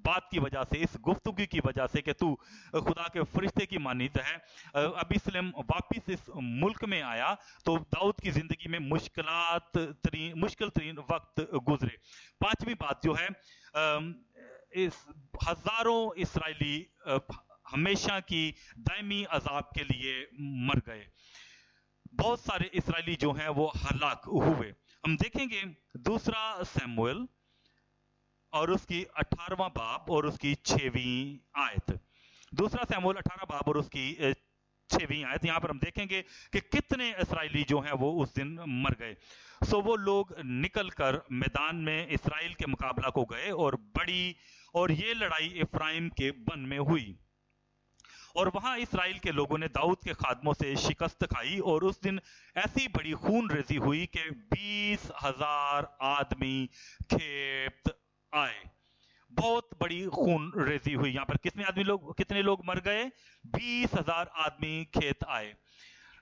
بات کی وجہ سے، اس گفتگو کی وجہ سے کہ تو خدا کے فرشتے کی مانند ہے، ابیسلم واپس اس ملک میں آیا تو داؤد کی زندگی میں مشکل ترین وقت گزرے. پانچویں بات جو ہے، ہزاروں اسرائیلی ہمیشہ کی دائمی عذاب کے لیے مر گئے. بہت سارے اسرائیلی جو ہیں وہ ہلاک ہوئے. ہم دیکھیں گے دوسرا سیموئیل اور اس کی 18واں باب اور اس کی 6ویں آیت. دوسرا سیموئیل 18 باب اور اس کی 6ویں آیت. یہاں پر ہم دیکھیں گے کہ کتنے اسرائیلی جو ہیں وہ اس دن مر گئے. سو وہ لوگ نکل کر میدان میں اسرائیل کے مقابلہ کو گئے اور بڑی और ये लड़ाई इफ्राइम के वन में हुई और वहां इसराइल के लोगों ने दाऊद के खादमों से शिकस्त खाई और उस दिन ऐसी बड़ी खून रेजी हुई कि 20,000 आदमी खेत आए। बहुत बड़ी खून रेजी हुई। यहां पर कितने लोग मर गए? 20,000 आदमी खेत आए।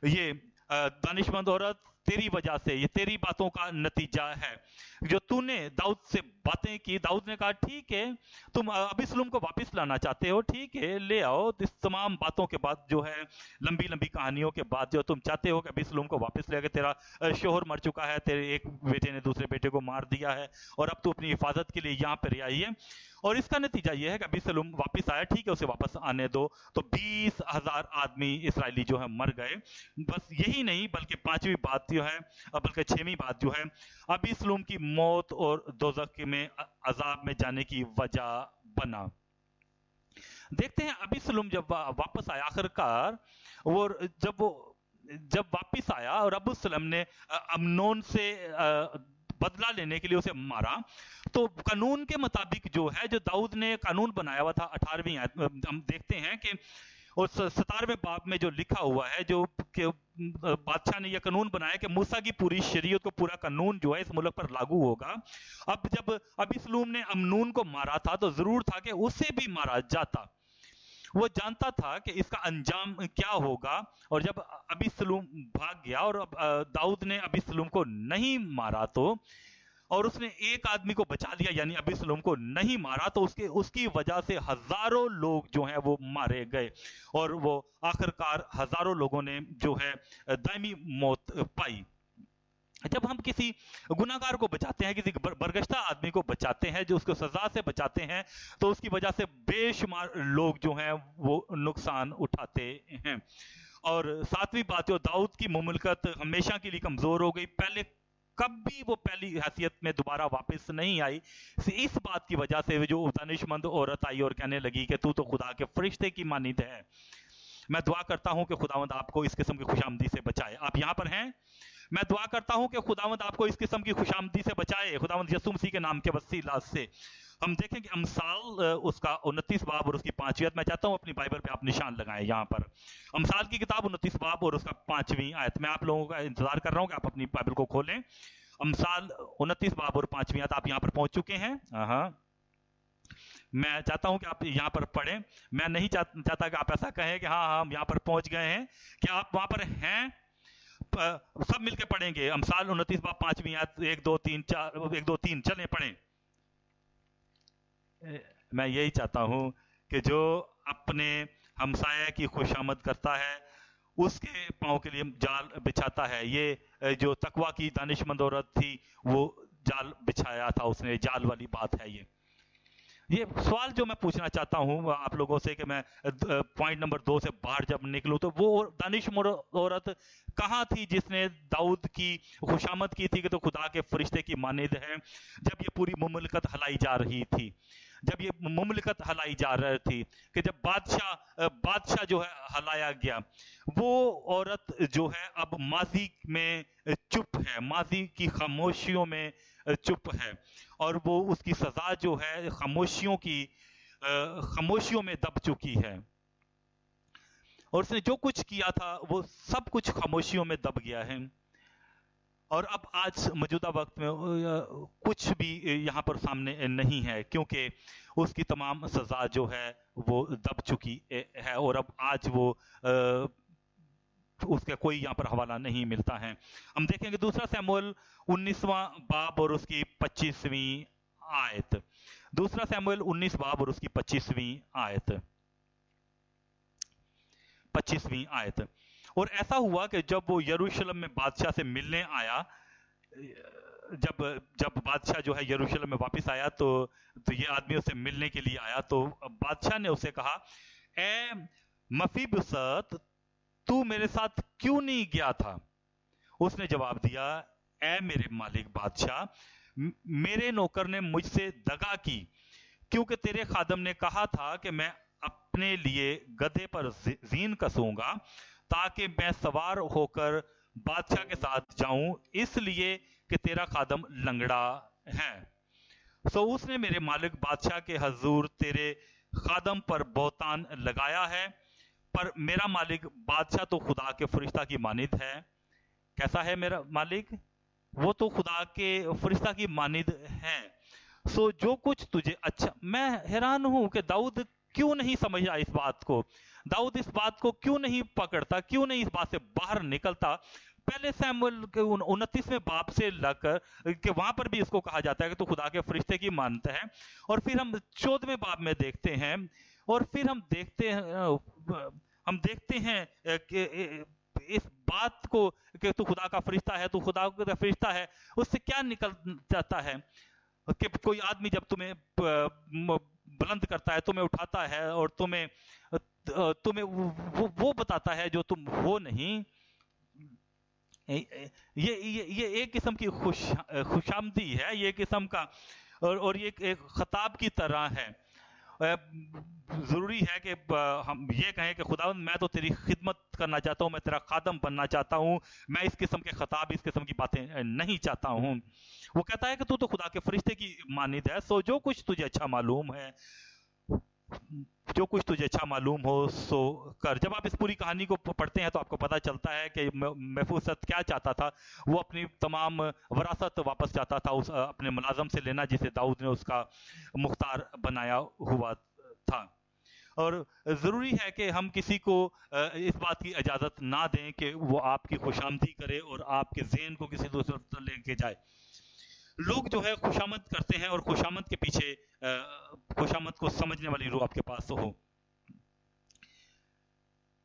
ये दानिशमंद औरत, तेरी वजह से, ये तेरी बातों का नतीजा है जो तूने दाऊद से बातें की। दाऊद ने कहा ठीक है, तुम अबीसलोम को वापस लाना चाहते हो, ठीक है ले आओ। इस तमाम बातों के बाद जो है, लंबी लंबी कहानियों के बाद जो तुम चाहते हो कि अबीसलोम को वापस ले आके, तेरा शोहर मर चुका है, तेरे एक बेटे ने दूसरे बेटे को मार दिया है और अब तू अपनी हिफाजत के लिए यहाँ पर आई है और इसका नतीजा यह है कि अबीसलोम वापस आया, ठीक है उसे वापस आने दो। तो 20,000 आदमी इसराइली जो है मर गए। बस यही नहीं बल्कि पांचवी बात जो है, बल्कि छठवीं बात जो है, अबीसलोम की मौत और दोज़ख में अजाब में जाने की वजह बना। देखते हैं अबीसलोम जब वापस आया आखिरकार, जब वापस आया और अबूसलम ने अम्नोन से बदला लेने के लिए उसे मारा, तो कानून के मुताबिक जो है, जो दाऊद ने कानून बनाया हुआ था, 18वीं आयत हम देखते हैं कि उस 17वें बाब में जो लिखा हुआ है, जो कि बादशाह ने यह कानून बनाया कि मूसा की पूरी शरीयत को, पूरा कानून जो है इस मुल्क पर लागू होगा। अब जब अबीसलोम ने अम्नोन को मारा था तो जरूर था कि उसे भी मारा जाता। वो जानता था कि इसका अंजाम क्या होगा। और जब अबीसलोम भाग गया और दाऊद ने अबीसलोम को नहीं मारा तो, और उसने एक आदमी को बचा लिया यानी अबीसलोम को नहीं मारा, तो उसकी वजह से हजारों लोग जो हैं वो मारे गए और वो आखिरकार हजारों लोगों ने जो है दायमी मौत पाई। जब हम किसी गुनाहगार को बचाते हैं, किसी बरगश्ता आदमी को बचाते हैं, जो उसको सजा से बचाते हैं, तो उसकी वजह से बेशुमार लोग जो हैं वो नुकसान उठाते हैं। और सातवीं बात, जो दाऊद की मुमलकत हमेशा के लिए कमजोर हो गई, पहले कभी वो पहली हैसियत में दोबारा वापस नहीं आई। इस बात की वजह से जो दानिशमंद औरत आई और कहने लगी कि तू तो खुदा के फरिश्ते की मानिंद है। मैं दुआ करता हूं कि खुदावंद आपको इस किस्म की खुशामदी से बचाए। आप यहां पर हैं, मैं दुआ करता हूं कि खुदावंद आपको इस किस्म की खुशामदी से बचाए, खुदावंद यीशु मसीह के नाम के वसीला से। हम देखेंगे अमसाल उसका 29 बाब और उसकी 5वीं आयत। मैं चाहता हूं अपनी बाइबल पे आप निशान लगाएं यहाँ पर। अमसाल की किताब 29 बाब और उसका 5वीं आयत। मैं आप लोगों का इंतजार कर रहा हूं कि आप अपनी बाइबल को खोलें। अमसाल 29 बाब और 5वीं आयत। आप यहाँ पर पहुंच चुके हैं? हाँ, मैं चाहता हूं कि आप यहाँ पर पढ़ें। मैं नहीं चाहता कि आप ऐसा कहें कि हाँ हम यहाँ पर पहुंच गए हैं। क्या आप वहां पर हैं? सब मिलकर पढ़ेंगे। अमसाल 29 बाब 5वीं आयत, 1 2 3 4, 1 2 3 चलें पढ़ें। मैं यही चाहता हूं कि जो अपने हमसाया की खुशामद करता है उसके पांव के लिए जाल बिछाता है। ये जो तकवा की दानिशमंद औरत थी वो जाल बिछाया था उसने, जाल वाली बात है। ये सवाल जो मैं पूछना चाहता हूं आप लोगों से कि मैं पॉइंट नंबर 2 से बाहर जब निकलूं, तो वो दानिशमंद औरत कहां थी जिसने दाऊद की खुशामद की थी कि तो खुदा के फरिश्ते की मानिंद है, जब ये पूरी मुमलकत हलाई जा रही थी, जब ये मुमलकत हलाई जा रही थी, कि जब बादशाह जो है हलाया गया, वो औरत जो है अब माजी में चुप है, माजी की खामोशियों में चुप है और वो उसकी सजा जो है खामोशियों में दब चुकी है। और उसने जो कुछ किया था वो सब कुछ खामोशियों में दब गया है। और अब आज मौजूदा वक्त में कुछ भी यहाँ पर सामने नहीं है, क्योंकि उसकी तमाम सजा जो है वो दब चुकी है और अब आज वो उसका कोई यहाँ पर हवाला नहीं मिलता है। हम देखेंगे दूसरा शमूएल 19वां बाब और उसकी 25वीं आयत। दूसरा शमूएल 19 बाब और उसकी 25वीं आयत। और ऐसा हुआ कि जब वो यरूशलेम में बादशाह से मिलने आया, जब बादशाह जो है यरूशलेम में वापस आया, तो ये आदमी उससे मिलने के लिए आया। तो बादशाह ने उसे कहा, ए मफीबोशत, तू मेरे साथ क्यों नहीं गया था? उसने जवाब दिया, ए मेरे मालिक बादशाह, मेरे नौकर ने मुझसे दगा की, क्योंकि तेरे खादम ने कहा था कि मैं अपने लिए गधे पर जीन कसूंगा ताकि मैं सवार होकर बादशाह के साथ जाऊं, इसलिए कि तेरा खादम लंगड़ा है। सो उसने मेरे मालिक बादशाह के हजूर तेरे खादम पर बहुतान लगाया है, पर मेरा मालिक बादशाह तो खुदा के फरिश्ता की मानिद है। कैसा है मेरा मालिक? वो तो खुदा के फरिश्ता की मानिद है। सो जो कुछ तुझे अच्छा, मैं हैरान हूं कि दाऊद क्यों नहीं समझा इस बात को, दाऊद इस बात को क्यों नहीं पकड़ता, क्यों नहीं इस बात से बाहर निकलता। पहले सैमुएल के 29वें बाब से लेकर कि वहां पर भी इसको कहा जाता है कि तू खुदा के फरिश्ते की मानता है, और फिर हम 14वें बाब में देखते हैं, और फिर हम देखते हैं कि इस बात को कि तू खुदा का फरिश्ता है, तू खुदा का फरिश्ता है, उससे क्या निकल जाता है कि कोई आदमी जब तुम्हें बुलंद करता है, तुम्हें उठाता है और तुम्हें वो बताता है जो तुम हो नहीं। ये एक किस्म की खुशामदी है, ये किस्म का, और ये एक खिताब की तरह है। जरूरी है कि हम ये कहें कि खुदावंद मैं तो तेरी खिदमत करना चाहता हूँ, मैं तेरा खादम बनना चाहता हूँ, मैं इस किस्म के खिताब, इस किस्म की बातें नहीं चाहता हूँ। वो कहता है कि तू तो खुदा के फरिश्ते की मानिद है, सो जो कुछ तुझे अच्छा मालूम है, जो कुछ तुझे अच्छा मालूम हो सो कर। जब आप इस पूरी कहानी को पढ़ते हैं तो आपको पता चलता है कि मेफूसत क्या चाहता था। वो अपनी तमाम वरासत वापस चाहता था उस अपने मुलाजम से लेना जिसे दाऊद ने उसका मुख्तार बनाया हुआ था। और ज़रूरी है कि हम किसी को इस बात की इजाज़त ना दें कि वो आपकी खुशामदी करे और आपके ज़हन को किसी दूसरे तरफ लेके जाए। लोग जो है खुशामद करते हैं और खुशामद के पीछे खुशामद को समझने वाली रूह आपके पास हो,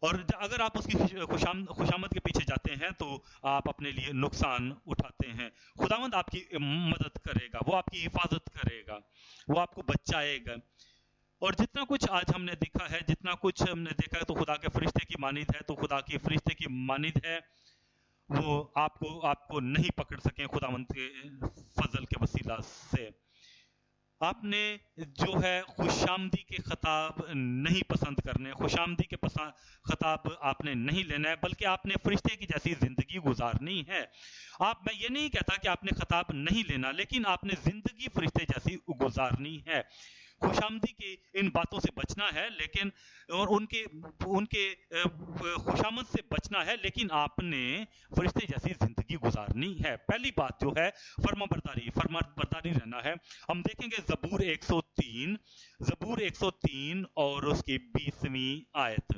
और अगर आप उसकी खुशामद के पीछे जाते हैं तो आप अपने लिए नुकसान उठाते हैं। खुदावंद आपकी मदद करेगा, वो आपकी हिफाजत करेगा, वो आपको बचाएगा। और जितना कुछ आज हमने देखा है, जितना कुछ हमने देखा है, तो खुदा के फरिश्ते की मानिद है, तो खुदा के फरिश्ते की मानिद है, वो आपको नहीं पकड़ सके खुदावंद के फजल के वसीला से। आपने जो है खुशामदी के खिताब नहीं पसंद करने, खुशामदी के खिताब आपने नहीं लेना है, बल्कि आपने फरिश्ते की जैसी जिंदगी गुजारनी है। मैं ये नहीं कहता कि आपने खिताब नहीं लेना, लेकिन आपने जिंदगी फरिश्ते जैसी गुजारनी है। खुशामदी की इन बातों से बचना है, लेकिन और उनके खुशामद से बचना है, लेकिन आपने फरिश्ते जैसी जिंदगी गुजारनी है। पहली बात जो है फरमाबरदारी रहना है। हम देखेंगे ज़बूर 103 और उसकी 20वीं आयत।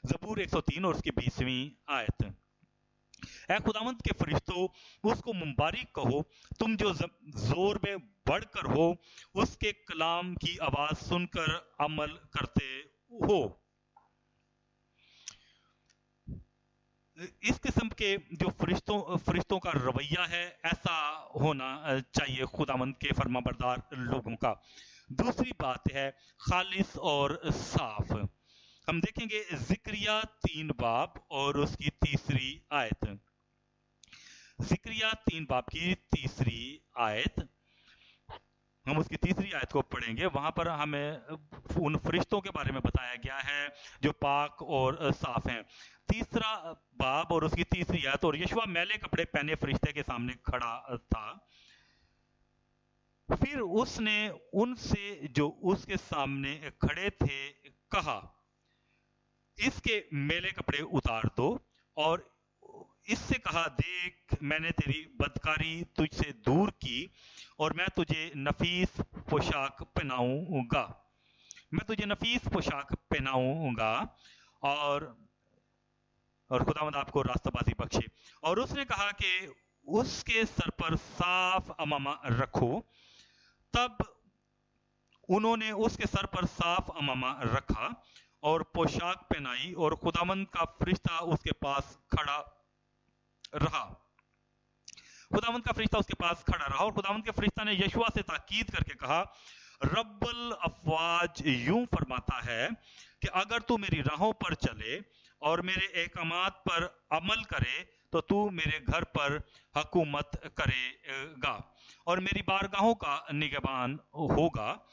ज़बूर 103 और उसकी 20वीं आयत। ऐ खुदावंद के फरिश्तों, उसको मुबारक कहो, तुम जो जोर में बढ़कर हो, उसके कलाम की आवाज सुनकर अमल करते हो। इस किस्म के जो फरिश्तों का रवैया है, ऐसा होना चाहिए खुदावंद के फरमाबरदार लोगों का। दूसरी बात है खालिस और साफ। हम देखेंगे ज़िक्रिया 3 बाब और उसकी 3री आयत। ज़िक्रिया 3 बाब की 3री आयत, हम उसकी 3री आयत को पढ़ेंगे। वहां पर हमें उन फरिश्तों के बारे में बताया गया है जो पाक और साफ हैं। 3रा बाब और उसकी 3री आयत। और यशुआ मैले कपड़े पहने फरिश्ते के सामने खड़ा था, फिर उसने उनसे जो उसके सामने खड़े थे कहा, इसके मैले कपड़े उतार दो, और इससे कहा, देख मैंने तेरी बदकारी तुझसे दूर की और मैं तुझे नफीस पोशाक पहनाऊंगा, मैं तुझे नफीस पोशाक पहनाऊंगा और खुदावंद आपको रास्ताबाजी बख्शे। और उसने कहा कि उसके सर पर साफ अमामा रखो। तब उन्होंने उसके सर पर साफ अमामा रखा और पोशाक पहनाई, और खुदावंद का फरिश्ता उसके पास खड़ा रहा। खुदावंद का फरिश्ता उसके पास खड़ा रहा, और खुदावंद के फरिश्ता ने यशुआ से ताकीद करके कहा, रब्बुल अफवाज यूं फरमाता है कि अगर तू मेरी राहों पर चले और मेरे अहकामात पर अमल करे तो तू मेरे घर पर हुकूमत करेगा और मेरी बारगाहों का निगहबान होगा,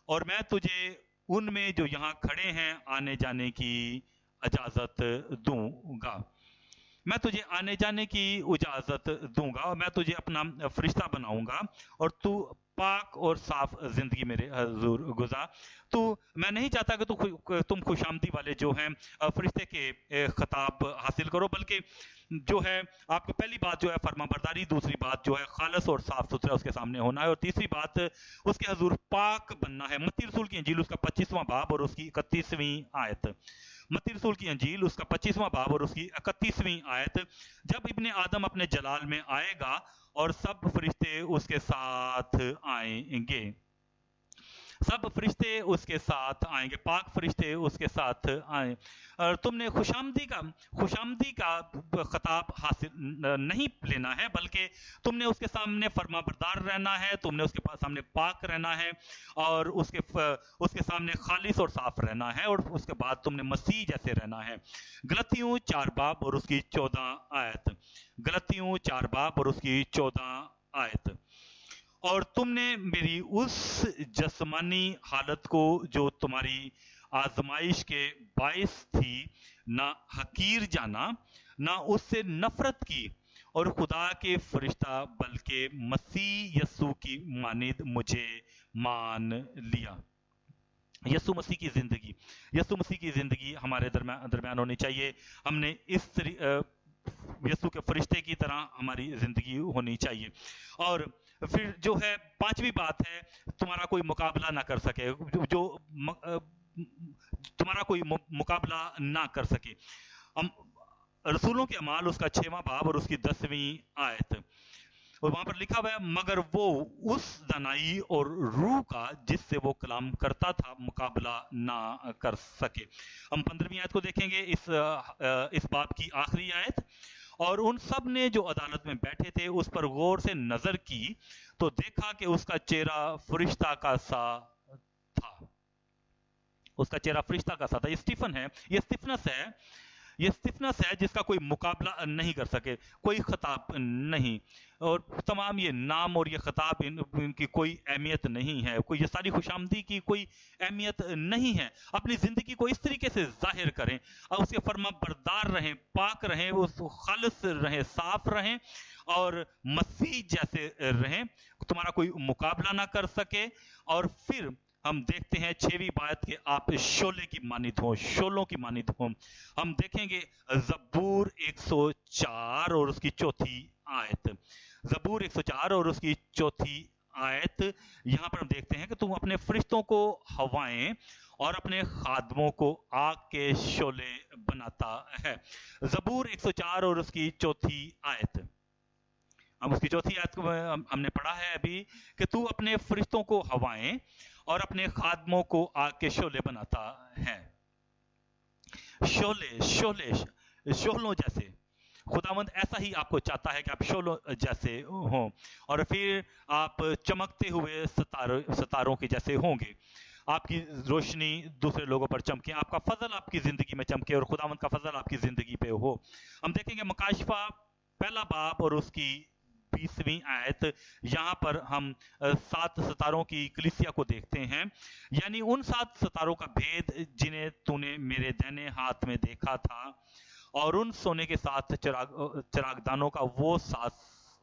और मैं तुझे उनमें जो यहाँ खड़े हैं आने जाने की इजाजत दूंगा। मैं तुझे आने जाने की इजाजत दूंगा और मैं तुझे अपना फरिश्ता बनाऊंगा और तू पाक और साफ जिंदगी मेरे हजूर गुजार। तो मैं नहीं चाहता कि तुम खुशामदी वाले जो हैं फरिश्ते के खिताब हासिल करो, बल्कि जो है आपको पहली बात जो है फर्माबरदारी, दूसरी बात जो है खालस और साफ सुथरा उसके सामने होना है, और तीसरी बात उसके हजूर पाक बनना है। मत्ती रसूल की इंजील उसका 25वां बाब और उसकी 31वीं आयत। मत्ती रसूल की इंजील उसका 25वां बाब और उसकी 31वीं आयत। जब इब्ने आदम अपने जलाल में आएगा और सब फरिश्ते उसके साथ आएंगे, सब फरिश्ते उसके साथ आएंगे, पाक फरिश्ते उसके साथ आए। और तुमने खुशामदी का खिताब हासिल नहीं लेना है, बल्कि तुमने उसके सामने फर्माबरदार रहना है, तुमने उसके पास सामने पाक रहना है और उसके सामने खालिस और साफ रहना है, और उसके बाद तुमने मसीह जैसे रहना है। गलतियों 4 बाब और उसकी 14 आयत। गलतियों 4 बाब और उसकी 14 आयत। और तुमने मेरी उस जस्मानी हालत को जो तुम्हारी आजमाइश के बाइस थी ना हकीर जाना, ना उससे नफरत की, और खुदा के फरिश्ता बल्कि मसीह यस्सु की मानिद मुझे मान लिया। यस्सु मसीह की जिंदगी हमारे दरमियान होनी चाहिए। हमने इस यस्सु के फरिश्ते की तरह हमारी जिंदगी होनी चाहिए। और फिर जो है 5वीं बात है, तुम्हारा कोई मुकाबला ना कर सके, तुम्हारा कोई मुकाबला ना कर सके। रसूलों के अमाल उसका 6वां बाब और उसकी 10वीं आयत, और वहां पर लिखा हुआ है, मगर वो उस दनाई और रूह का जिससे वो कलाम करता था मुकाबला ना कर सके। हम 15वीं आयत को देखेंगे, इस बाब की आखिरी आयत। और उन सब ने जो अदालत में बैठे थे उस पर गौर से नजर की तो देखा कि उसका चेहरा फरिश्ता का सा था। उसका चेहरा फरिश्ता का सा था। ये स्टीफन है, ये स्टिफनस है जिसका कोई मुकाबला नहीं कर सके, कोई खिताब नहीं, और तमाम ये नाम और ये खिताब इनकी कोई अहमियत नहीं है, कोई ये सारी खुशामदी की कोई अहमियत नहीं है। अपनी जिंदगी को इस तरीके से जाहिर करें और उसके फर्मा बरदार रहें, पाक रहें, उस खालिस रहें, साफ रहें और मसीह जैसे रहें, तुम्हारा कोई मुकाबला ना कर सके। और फिर हम देखते हैं 6वीं बात के आप शोलों की मानित हो। हम देखेंगे ज़बूर 104 और उसकी 4थी आयत। ज़बूर 104 और उसकी 4थी आयत, यहां पर हम देखते हैं कि तुम अपने फरिश्तों को हवाएं और अपने खादमों को आग के शोले बनाता है। ज़बूर 104 और उसकी 4थी आयत। हम उसकी 4थी आयत को हमने पढ़ा है अभी कि तू अपने फरिश्तों को हवाएं और अपने खादमों को आग के शोले बनाता है। शोलों जैसे खुदावंद ऐसा ही आपको चाहता है कि आप शोलों जैसे हों और फिर आप चमकते हुए सितारों के जैसे होंगे। आपकी रोशनी दूसरे लोगों पर चमके, आपका फजल आपकी जिंदगी में चमके और खुदावंद का फजल आपकी जिंदगी पे हो। हम देखेंगे मकाशिफा 1 बाब और उसकी 20वीं आयत। यहाँ पर हम 7 सितारों की कलीसिया को देखते हैं, यानी उन 7 सितारों का भेद जिन्हें तूने मेरे दाहिने हाथ में देखा था, और उन सोने के 7 चिरागदानों का वो 7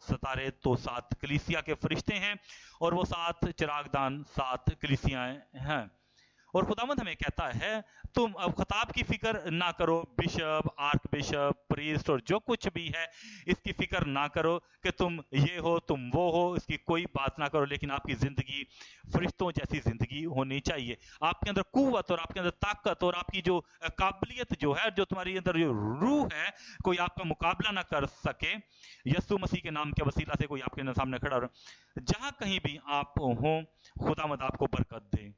सितारे तो 7 कलीसिया के फरिश्ते हैं और वो 7 चिरागदान 7 कलीसियाएं हैं। और खुदावंद हमें कहता है तुम अब खिताब की फिक्र ना करो, बिशप, आर्क बिशप, प्रीस्ट और जो कुछ भी है इसकी फिक्र ना करो कि तुम ये हो तुम वो हो, इसकी कोई बात ना करो, लेकिन आपकी जिंदगी फरिश्तों जैसी जिंदगी होनी चाहिए। आपके अंदर कुव्वत और आपके अंदर ताकत और आपकी जो काबिलियत जो है, जो तुम्हारी अंदर जो रूह है, कोई आपका मुकाबला ना कर सके। यस्सु मसीह के नाम के वसीला से कोई आपके सामने खड़ा हो। जहां कहीं भी आप हो, खुदावंद आपको बरकत दे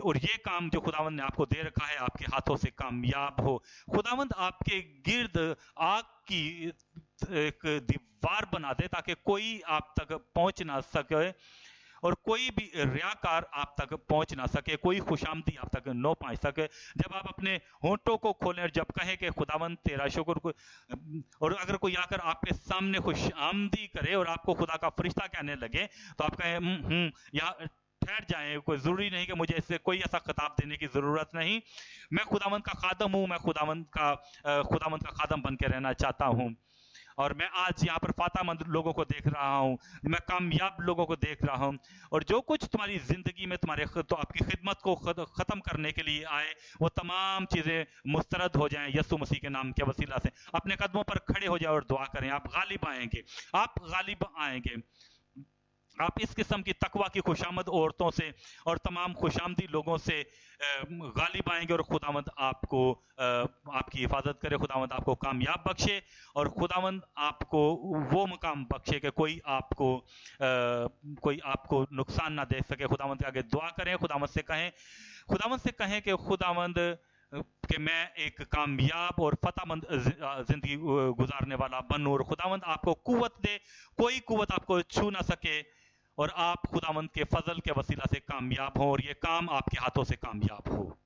और ये काम जो खुदावंद ने आपको दे रखा है आपके हाथों से कामयाब हो। खुदावंद आपके गिर्द आग की एक दीवार बना दे ताकि कोई आप तक पहुंच ना सके और कोई भी रियाकार आप तक पहुंच ना सके, कोई खुशामदी आप तक न पहुंच सके। जब आप अपने होंठों को खोलें और जब कहें कि खुदावंद तेरा शुक्र को, और अगर कोई आकर आपके सामने खुशामदी करे और आपको खुदा का फरिश्ता कहने लगे तो आप कहें यहाँ ठहर जाएं, कोई ज़रूरी नहीं कि मुझे इससे कोई ऐसा खिताब देने की ज़रूरत नहीं। मैं खुदावंद का खादम हूँ, मैं खुदावंद का खादम बन के रहना चाहता हूँ। और मैं आज यहाँ पर फातामंद लोगों को देख रहा हूँ, मैं कामयाब लोगों को देख रहा हूँ, और जो कुछ तुम्हारी ज़िंदगी में तुम्हारे तो आपकी खिदमत को ख़त्म करने के लिए आए, वो तमाम चीज़ें मुस्तरद हो जाएं यीशु मसीह के नाम के वसीला से। अपने कदमों पर खड़े हो जाए और दुआ करें। आप गालिब आएंगे, आप गालिब आएंगे। आप इस किस्म की तकवा की खुशामद औरतों से और तमाम खुशामदी लोगों से गालिब आएंगे, और खुदावंद आपको आपकी हिफाजत करे, खुदावंद आपको कामयाब बख्शे, और खुदावंद आपको वो मकाम बख्शे कि कोई आपको नुकसान ना दे सके। खुदावंद के आगे दुआ करें, खुदावंद से कहें कि खुदावंद कि मैं एक कामयाब और फतहमंद जिंदगी गुजारने वाला बनूं, और खुदावंद आपको कुव्वत दे, कोई कुव्वत आपको छू ना सके, और आप खुदावंद के फजल के वसीला से कामयाब हो, और ये काम आपके हाथों से कामयाब हो।